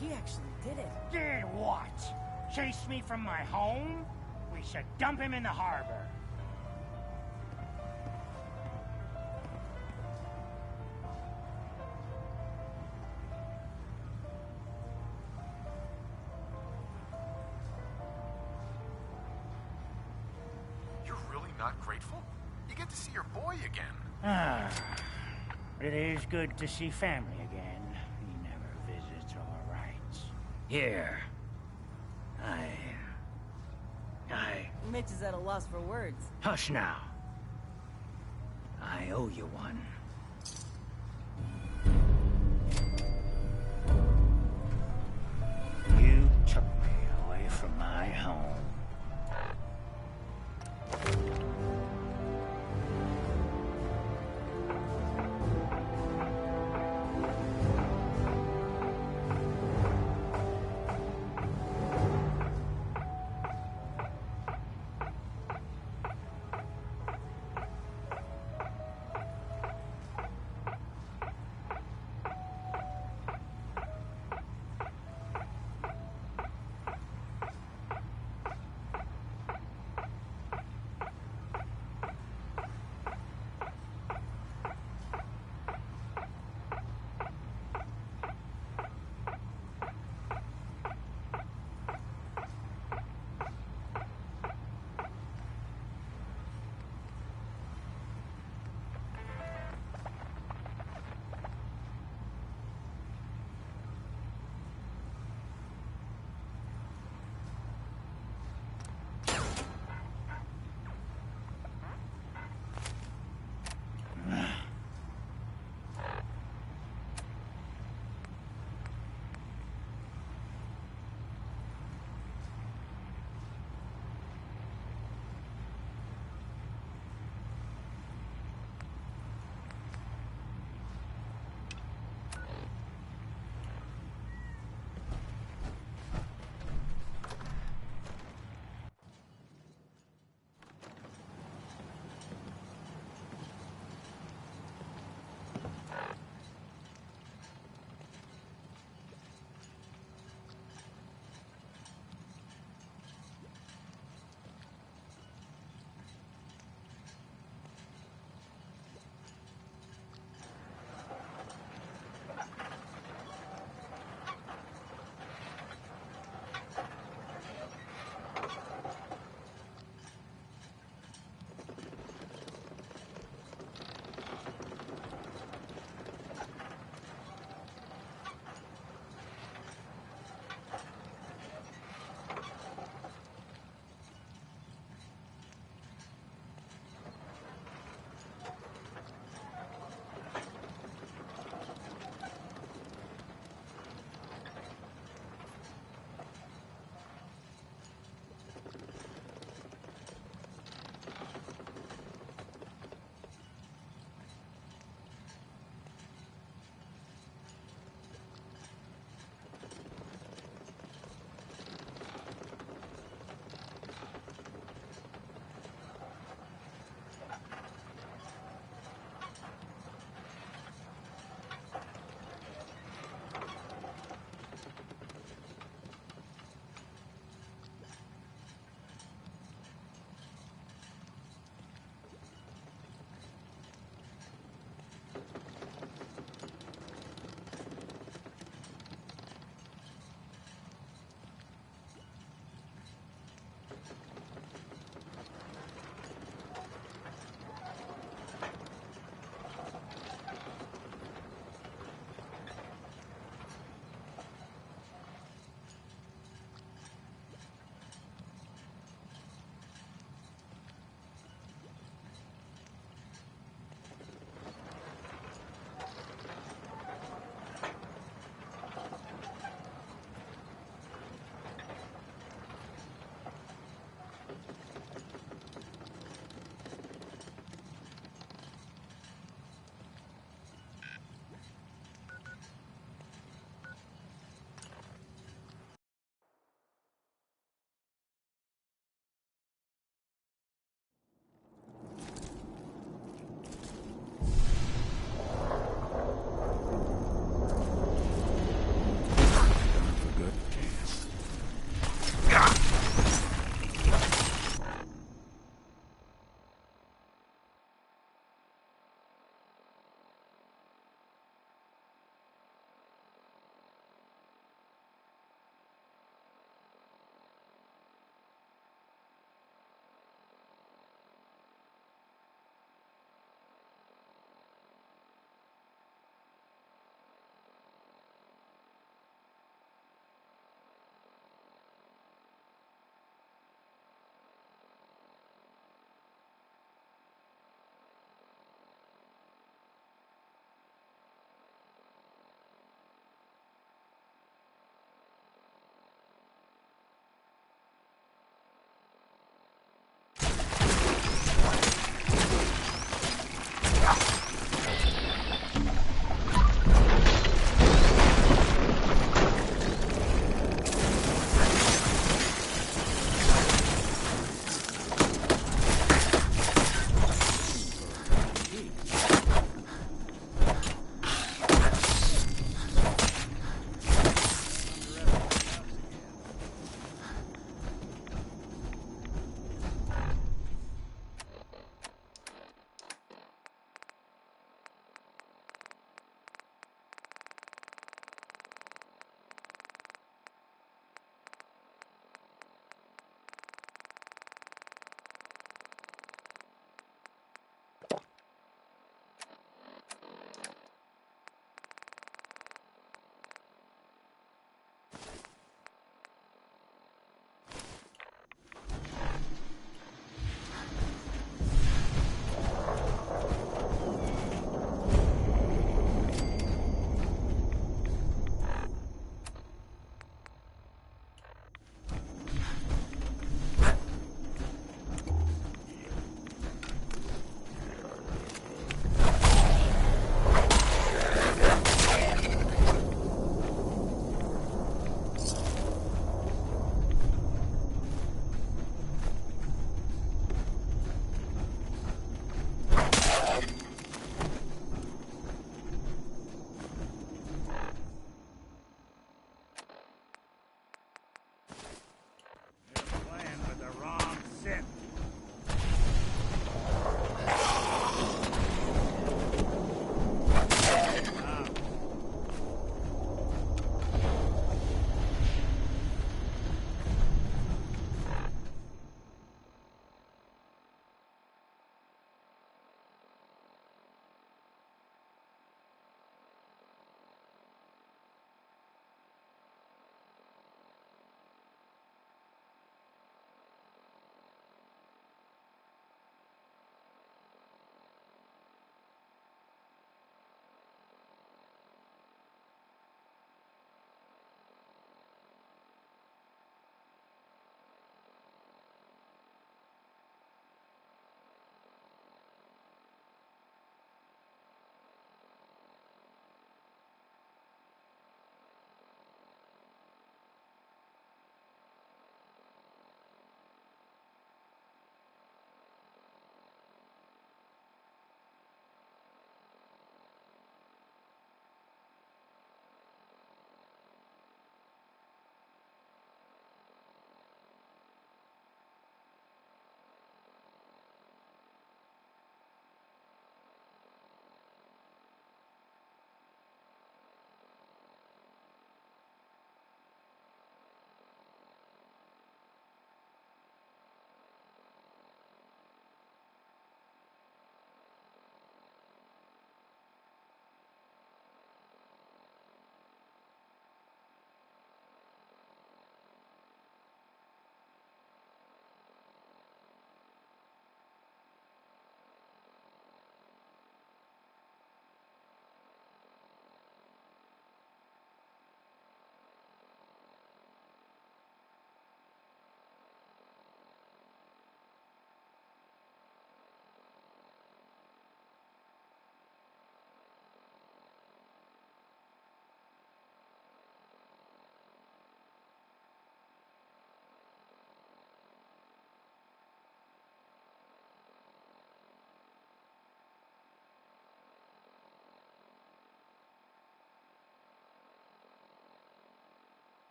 He actually did it. Did what? Chase me from my home? We should dump him in the harbor. You're really not grateful? You get to see your boy again. It is good to see family again. He never visits or writes. Here. Mitch is at a loss for words. Hush now. I owe you one. You took me away from my home.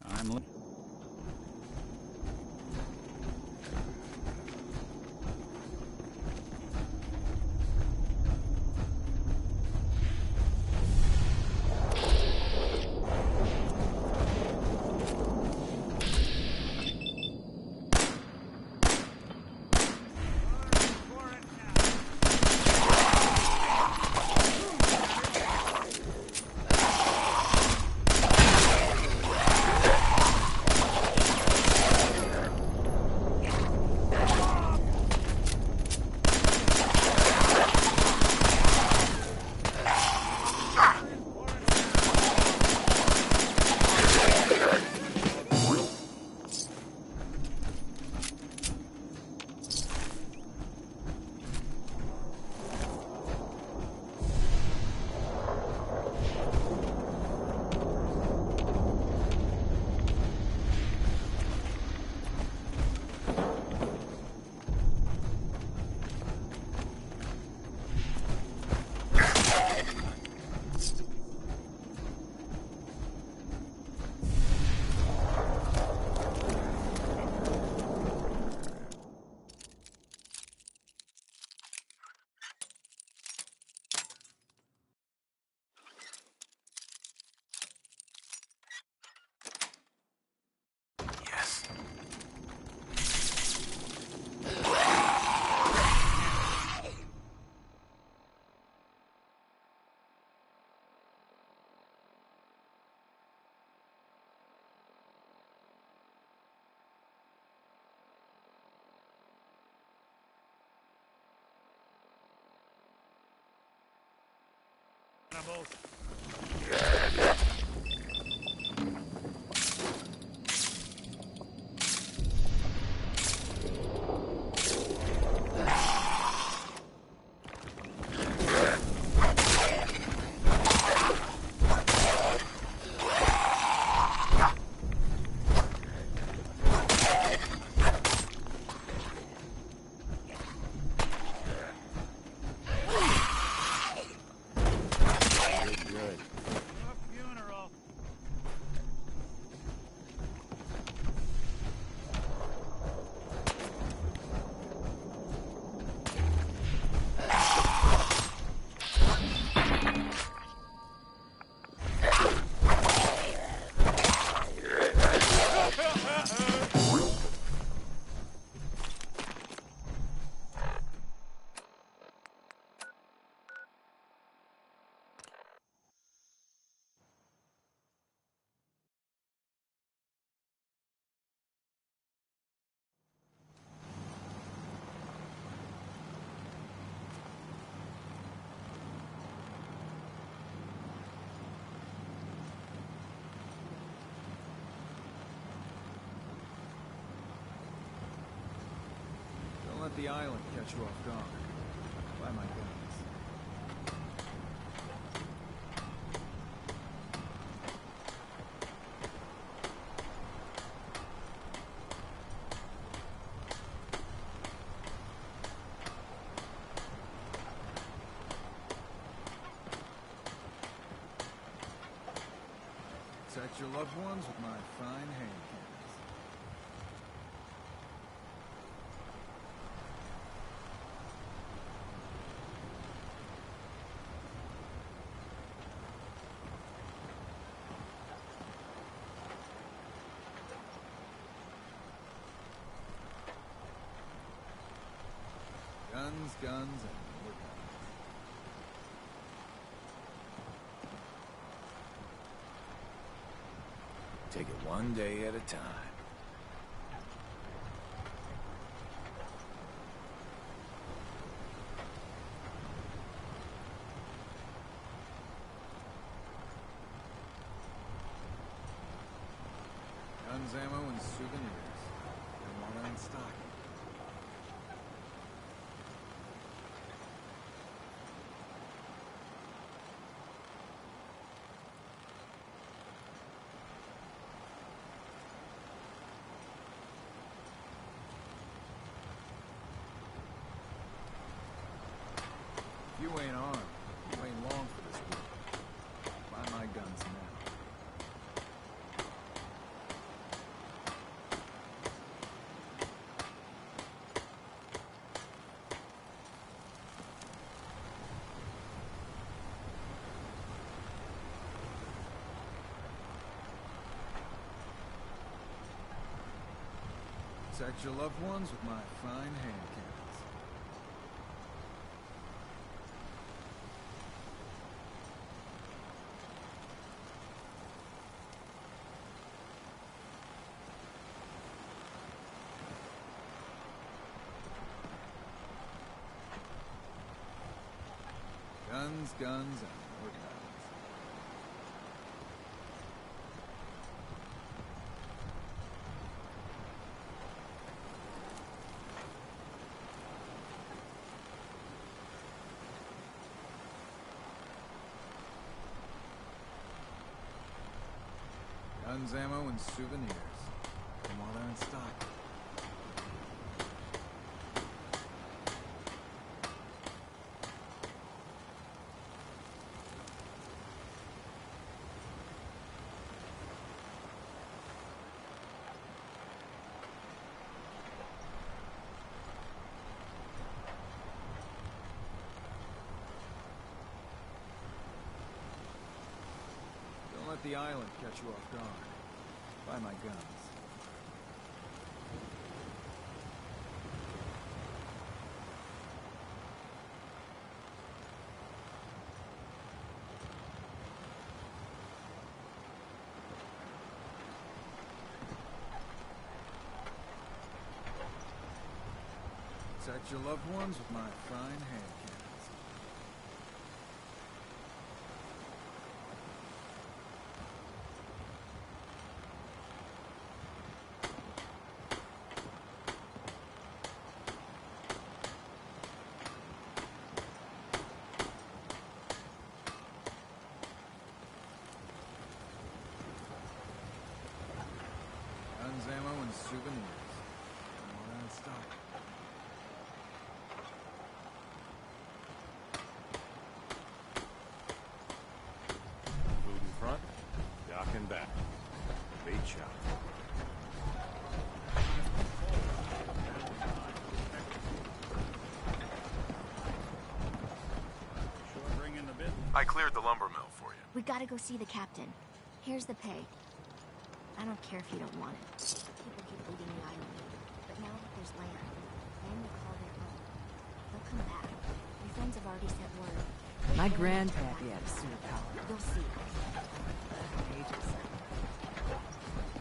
I'm... Don't let the island catch you off guard. Buy my guns. Protect your loved ones with my fine hand cannons. Guns, guns, and more guns. Take it one day at a time. Guns, ammo, and souvenirs. They want in stock. You ain't armed. You ain't long for this world. Buy my guns now. Protect your loved ones with my fine hand cannons. Guns, guns, and more guns. Guns, ammo, and souvenirs. From while they're in stock. Don't let the island catch you off guard. Buy my guns. Protect your loved ones with my fine hand cannons. Guns, ammo, and souvenirs. From all that stock. Food in front, dock in back. Bait shop. Sure bring in the business. I cleared the lumber mill for you. We gotta go see the captain. Here's the pay. I don't care if you don't want it. People keep leaving the island. But now that there's land will call their own. They'll come back. Your friends have already sent word. My grandpappy had a superpower. You'll see. Ages.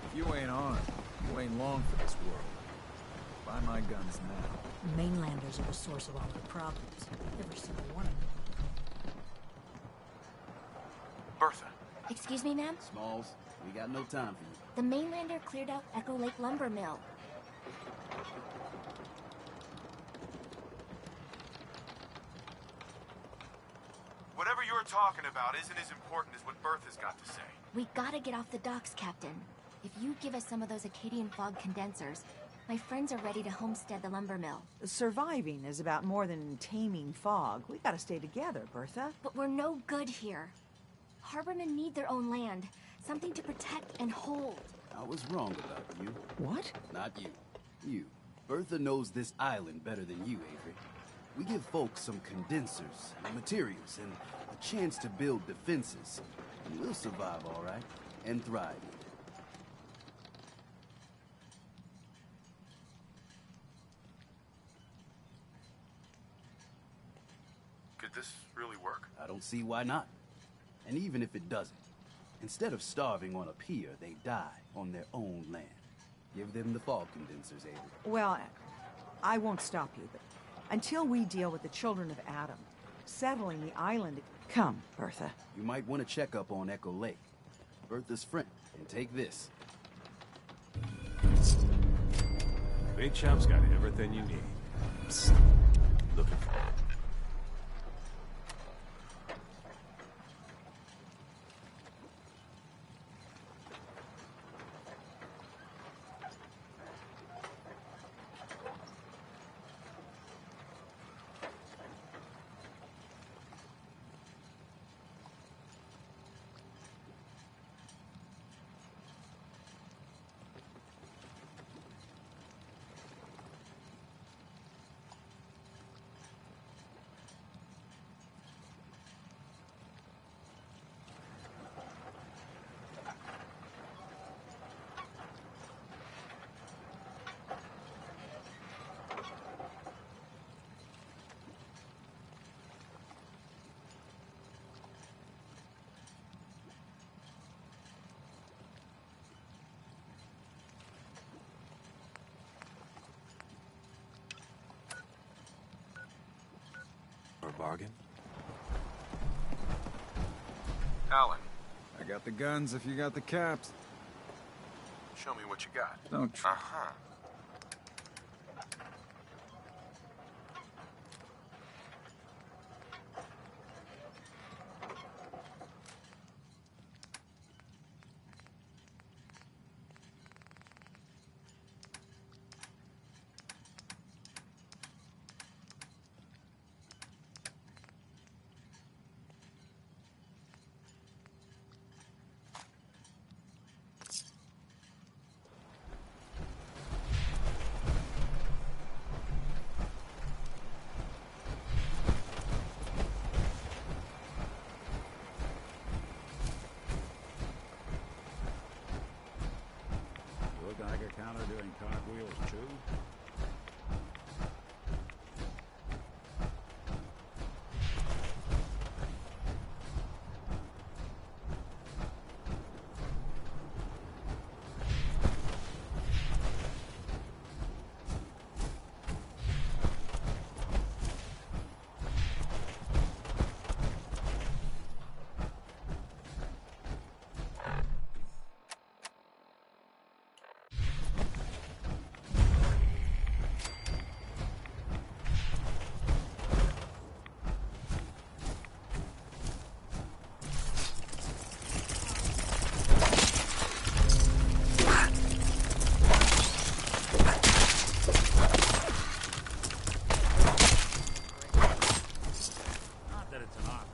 If you ain't armed, you ain't long for this world. Buy my guns now. Mainlanders are the source of all our problems. Every single one of them. Bertha. Excuse me, ma'am? Smalls, we got no time for you. The Mainlander cleared out Echo Lake Lumber Mill. Whatever you're talking about isn't as important as what Bertha's got to say. We gotta get off the docks, Captain. If you give us some of those Acadian fog condensers, my friends are ready to homestead the lumber mill. Surviving is about more than taming fog. We gotta stay together, Bertha. But we're no good here. Harbormen need their own land. Something to protect and hold. I was wrong about you. What? Not you. You. Bertha knows this island better than you, Avery. We give folks some condensers, and materials, and a chance to build defenses. And we'll survive, all right, and thrive. Could this really work? I don't see why not. And even if it doesn't, instead of starving on a pier, they die on their own land. Give them the fog condensers, Avery. Well, I won't stop you, but until we deal with the children of Adam, settling the island... Come, Bertha. You might want to check up on Echo Lake. Bertha's friend. And take this. Bait shop's got everything you need. Psst. Looking for it. bargain? Alan, I got the guns if you got the caps. show me what you got. Don't try. Uh-huh. Look like a counter doing cartwheels too. Not that it's an option.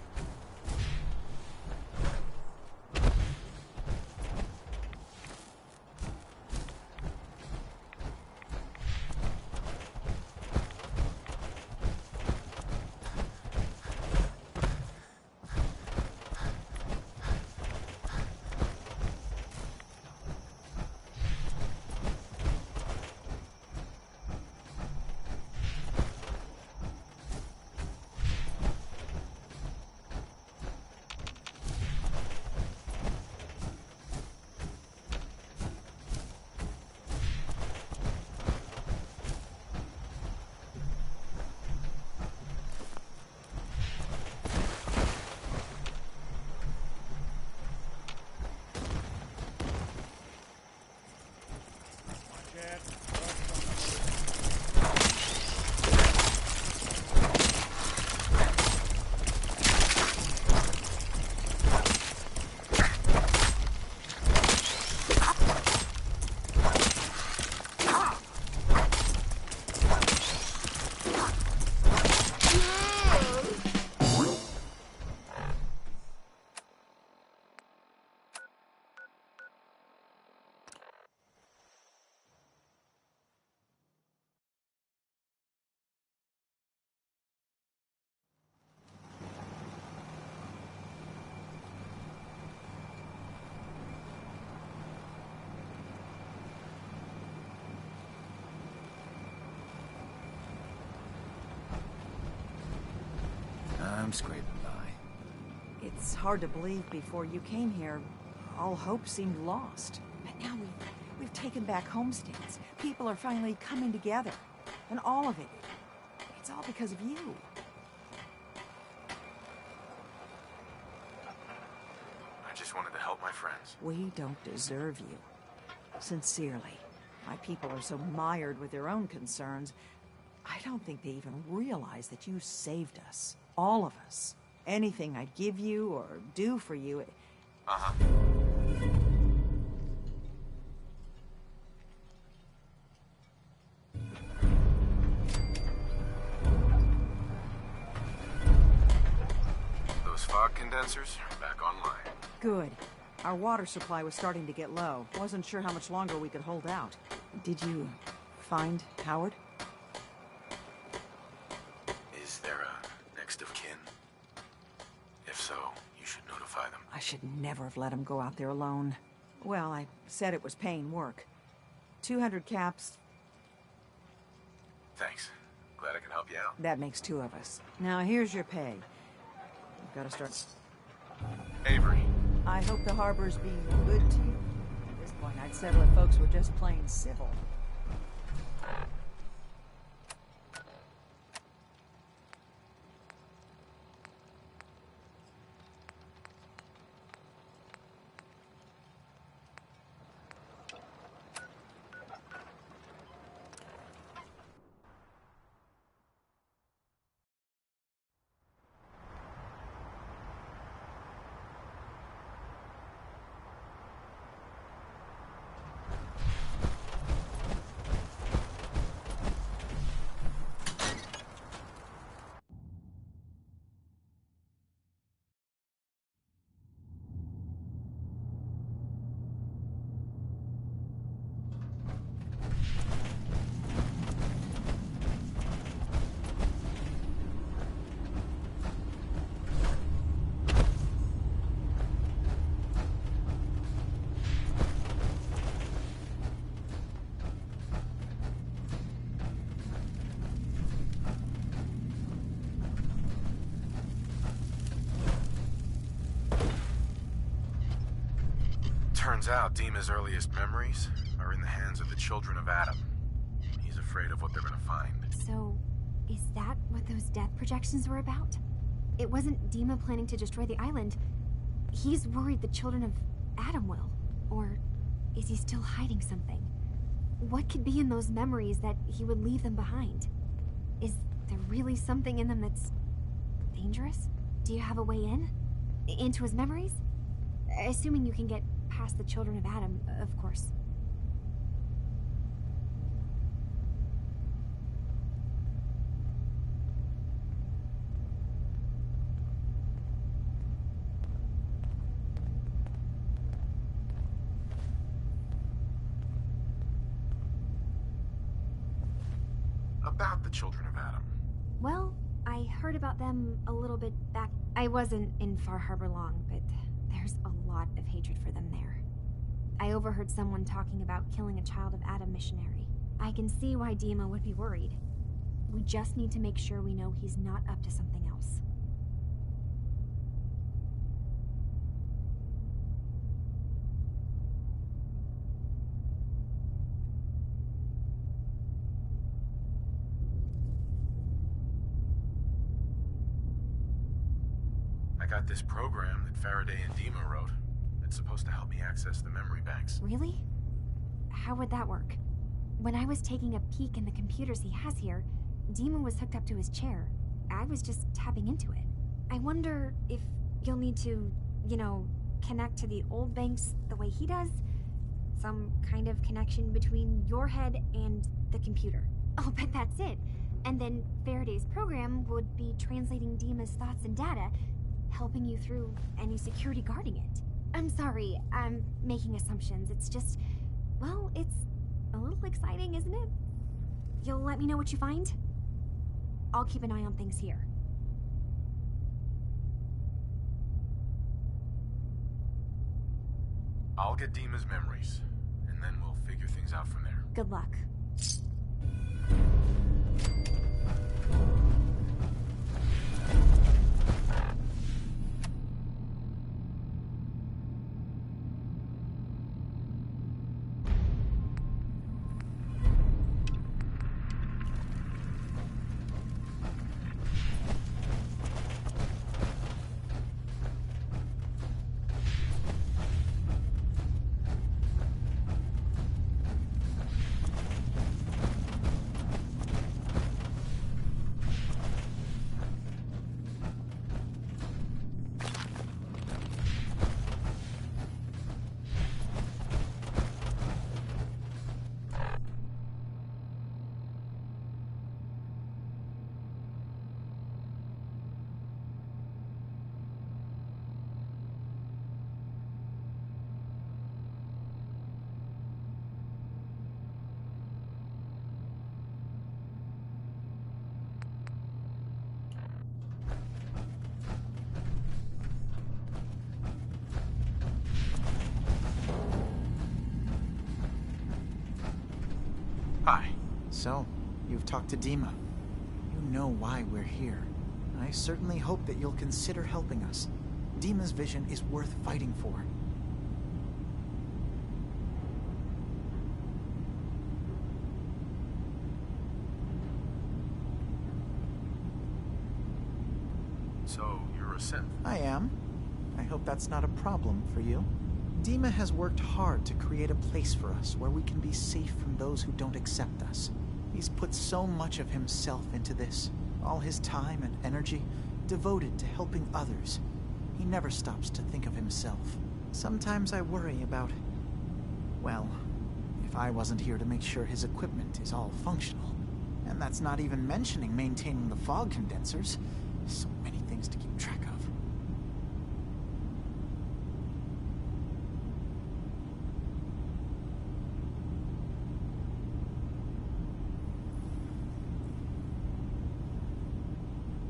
I'm scraping by. It's hard to believe before you came here, all hope seemed lost. But now we've taken back homesteads. People are finally coming together. And all of it, it's all because of you. I just wanted to help my friends. We don't deserve you. Sincerely. My people are so mired with their own concerns, I don't think they even realize that you saved us. All of us. Anything I'd give you or do for you... Uh-huh. Those fog condensers are back online. Good. Our water supply was starting to get low. Wasn't sure how much longer we could hold out. Did you find Howard? Is there a next of kin? If so, you should notify them. I should never have let him go out there alone. Well, I said it was paying work. 200 caps. Thanks. Glad I can help you out. That makes two of us. Now, here's your pay. You've got to start... Avery. I hope the harbor's being good to you. At this point, I'd settle if folks were just plain civil. Turns out Dima's earliest memories are in the hands of the children of Adam. He's afraid of what they're gonna find. So, is that what those death projections were about? It wasn't Dima planning to destroy the island. He's worried the children of Adam will. Or is he still hiding something? What could be in those memories that he would leave them behind? Is there really something in them that's dangerous? Do you have a way in? Into his memories? Assuming you can get past the children of Adam, of course. About the children of Adam. Well, I heard about them a little bit back. I wasn't in Far Harbor long, but there's a lot of hatred for them there. I overheard someone talking about killing a child of Adam missionary. I can see why Dima would be worried. We just need to make sure we know he's not up to something else. I got this program that Faraday and Dima wrote. It's supposed to help me access the memory banks. Really? How would that work? When I was taking a peek in the computers he has here, Dima was hooked up to his chair. I was just tapping into it. I wonder if you'll need to, connect to the old banks the way he does? Some kind of connection between your head and the computer. Oh, but that's it. And then Faraday's program would be translating Dima's thoughts and data, helping you through any security guarding it. I'm sorry, I'm making assumptions. It's just, well, it's a little exciting, isn't it? You'll let me know what you find? I'll keep an eye on things here. I'll get Dima's memories, and then we'll figure things out from there. Good luck. Hi. So, you've talked to Dima. You know why we're here. I certainly hope that you'll consider helping us. Dima's vision is worth fighting for. So, you're a synth? I am. I hope that's not a problem for you. Dima has worked hard to create a place for us where we can be safe from those who don't accept us. He's put so much of himself into this, all his time and energy devoted to helping others. He never stops to think of himself. Sometimes I worry about, well, if I wasn't here to make sure his equipment is all functional. And that's not even mentioning maintaining the fog condensers. So many things to keep track of.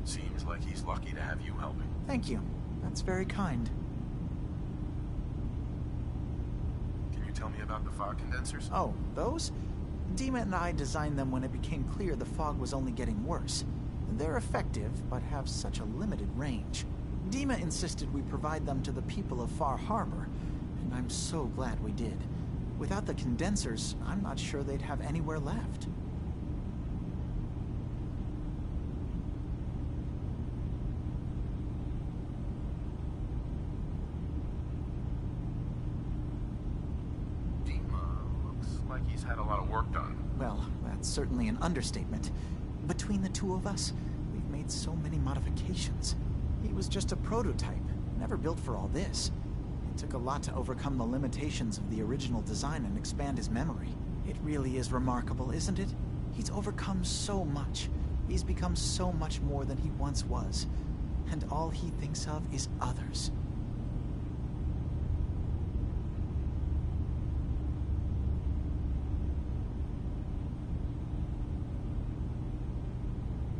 Seems like he's lucky to have you helping. Thank you. That's very kind. Can you tell me about the fog condensers? Oh, those? Dima and I designed them when it became clear the fog was only getting worse. They're effective, but have such a limited range. Dima insisted we provide them to the people of Far Harbor, and I'm so glad we did. Without the condensers, I'm not sure they'd have anywhere left. Looks like he's had a lot of work done. Well, that's certainly an understatement. Between the two of us, we've made so many modifications. He was just a prototype, never built for all this. It took a lot to overcome the limitations of the original design and expand his memory. It really is remarkable, isn't it? He's overcome so much. He's become so much more than he once was. And all he thinks of is others.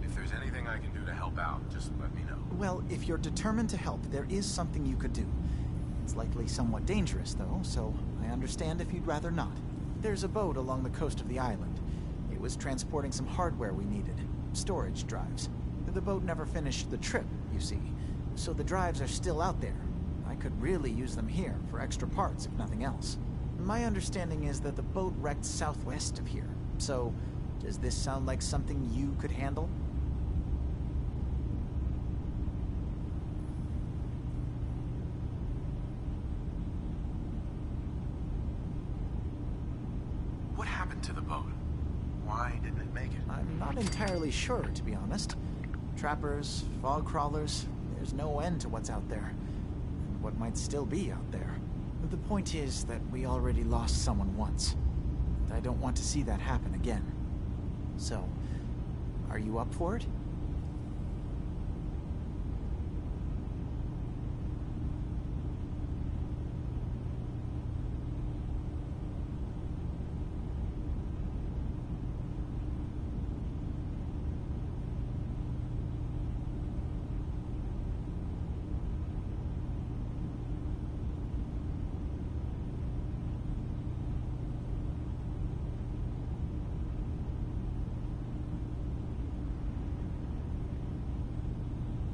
If there's anything I can do to help out, just let me know. Well, if you're determined to help, there is something you could do. It's likely somewhat dangerous, though, so I understand if you'd rather not. There's a boat along the coast of the island. It was transporting some hardware we needed. Storage drives. The boat never finished the trip, you see, so the drives are still out there. I could really use them here for extra parts, if nothing else. My understanding is that the boat wrecked southwest of here, so does this sound like something you could handle? What happened to the boat? Why didn't it make it? I'm not entirely sure, to be honest. Trappers, fog crawlers, there's no end to what's out there. And what might still be out there. The point is that we already lost someone once. And I don't want to see that happen again. So, are you up for it?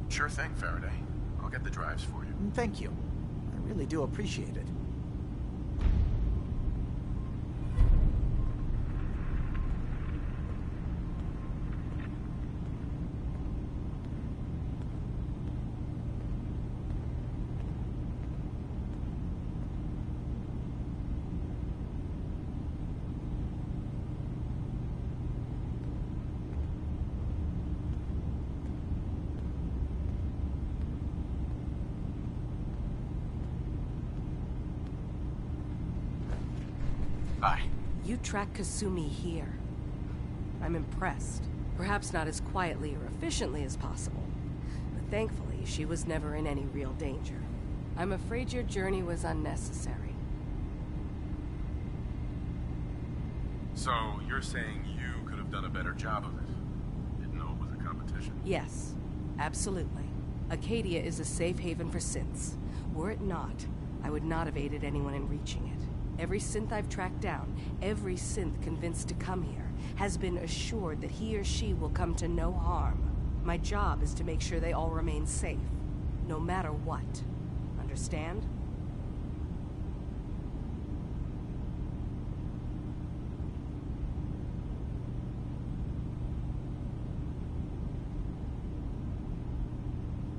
Sure thing, Faraday. I'll get the drives for you. Thank you. I really do appreciate it. Bye. You tracked Kasumi here. I'm impressed. Perhaps not as quietly or efficiently as possible, but thankfully she was never in any real danger. I'm afraid your journey was unnecessary. So, you're saying you could have done a better job of it? Didn't know it was a competition? Yes, absolutely. Acadia is a safe haven for synths. Were it not, I would not have aided anyone in reaching it. Every synth I've tracked down, every synth convinced to come here, has been assured that he or she will come to no harm. My job is to make sure they all remain safe, no matter what. Understand?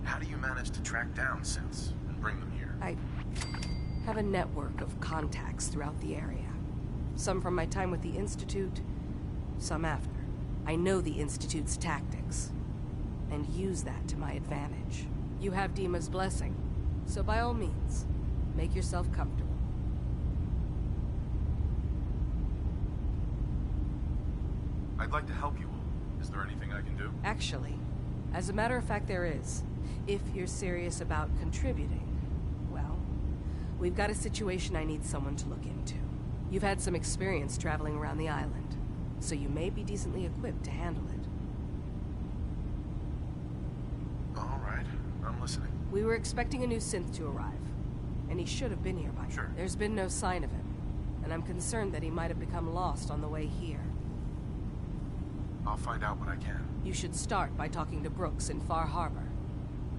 How do you manage to track down synths and bring them here? I have a network of contacts throughout the area. Some from my time with the Institute, some after. I know the Institute's tactics, and use that to my advantage. You have Dima's blessing, so by all means, make yourself comfortable. I'd like to help you all. Is there anything I can do? Actually, as a matter of fact, there is. If you're serious about contributing, well, we've got a situation I need someone to look into. You've had some experience traveling around the island, so you may be decently equipped to handle it. All right, I'm listening. We were expecting a new synth to arrive, and he should have been here by now. Sure. There's been no sign of him, and I'm concerned that he might have become lost on the way here. I'll find out what I can. You should start by talking to Brooks in Far Harbor.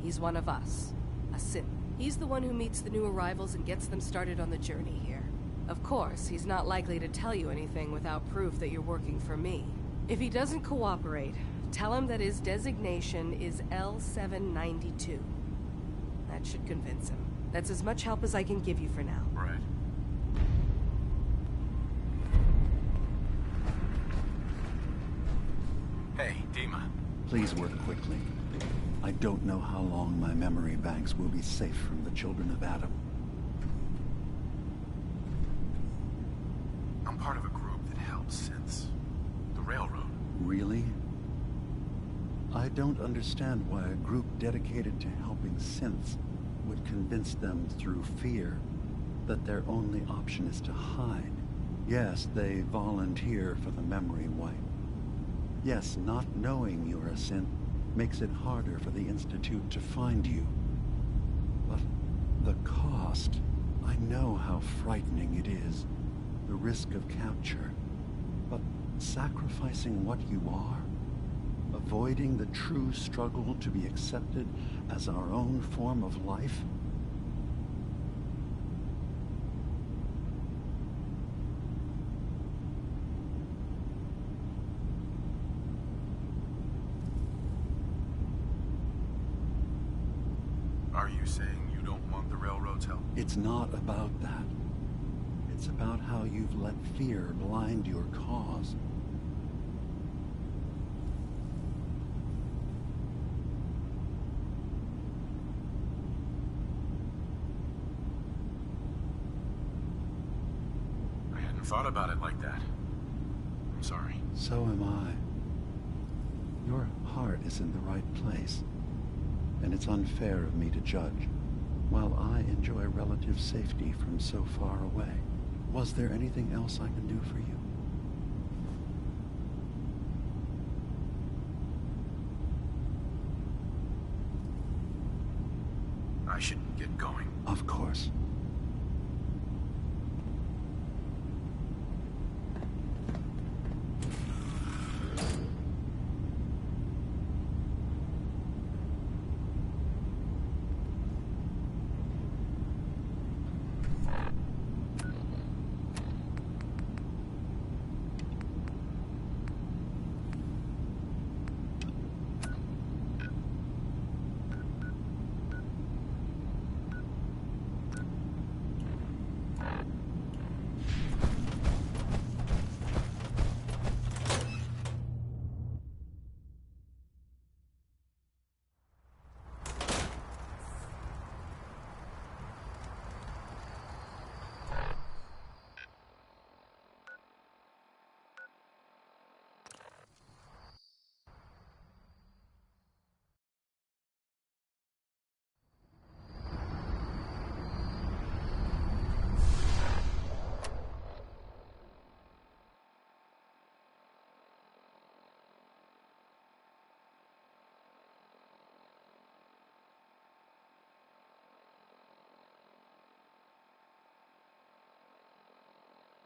He's one of us, a synth. He's the one who meets the new arrivals and gets them started on the journey here. Of course, he's not likely to tell you anything without proof that you're working for me. If he doesn't cooperate, tell him that his designation is L792. That should convince him. That's as much help as I can give you for now. Right. Hey, Dima. Please work quickly. I don't know how long my memory banks will be safe from the children of Adam. I'm part of a group that helps synths. The Railroad. Really? I don't understand why a group dedicated to helping synths would convince them through fear that their only option is to hide. Yes, they volunteer for the memory wipe. Yes, not knowing you're a synth makes it harder for the Institute to find you. But the cost, I know how frightening it is. The risk of capture. But sacrificing what you are, avoiding the true struggle to be accepted as our own form of life? Are you saying you don't want the Railroad's help? It's not about that. It's about how you've let fear blind your cause. I hadn't thought about it like that. I'm sorry. So am I. Your heart is in the right place, and it's unfair of me to judge. While I enjoy relative safety from so far away, was there anything else I can do for you? I should get going. Of course.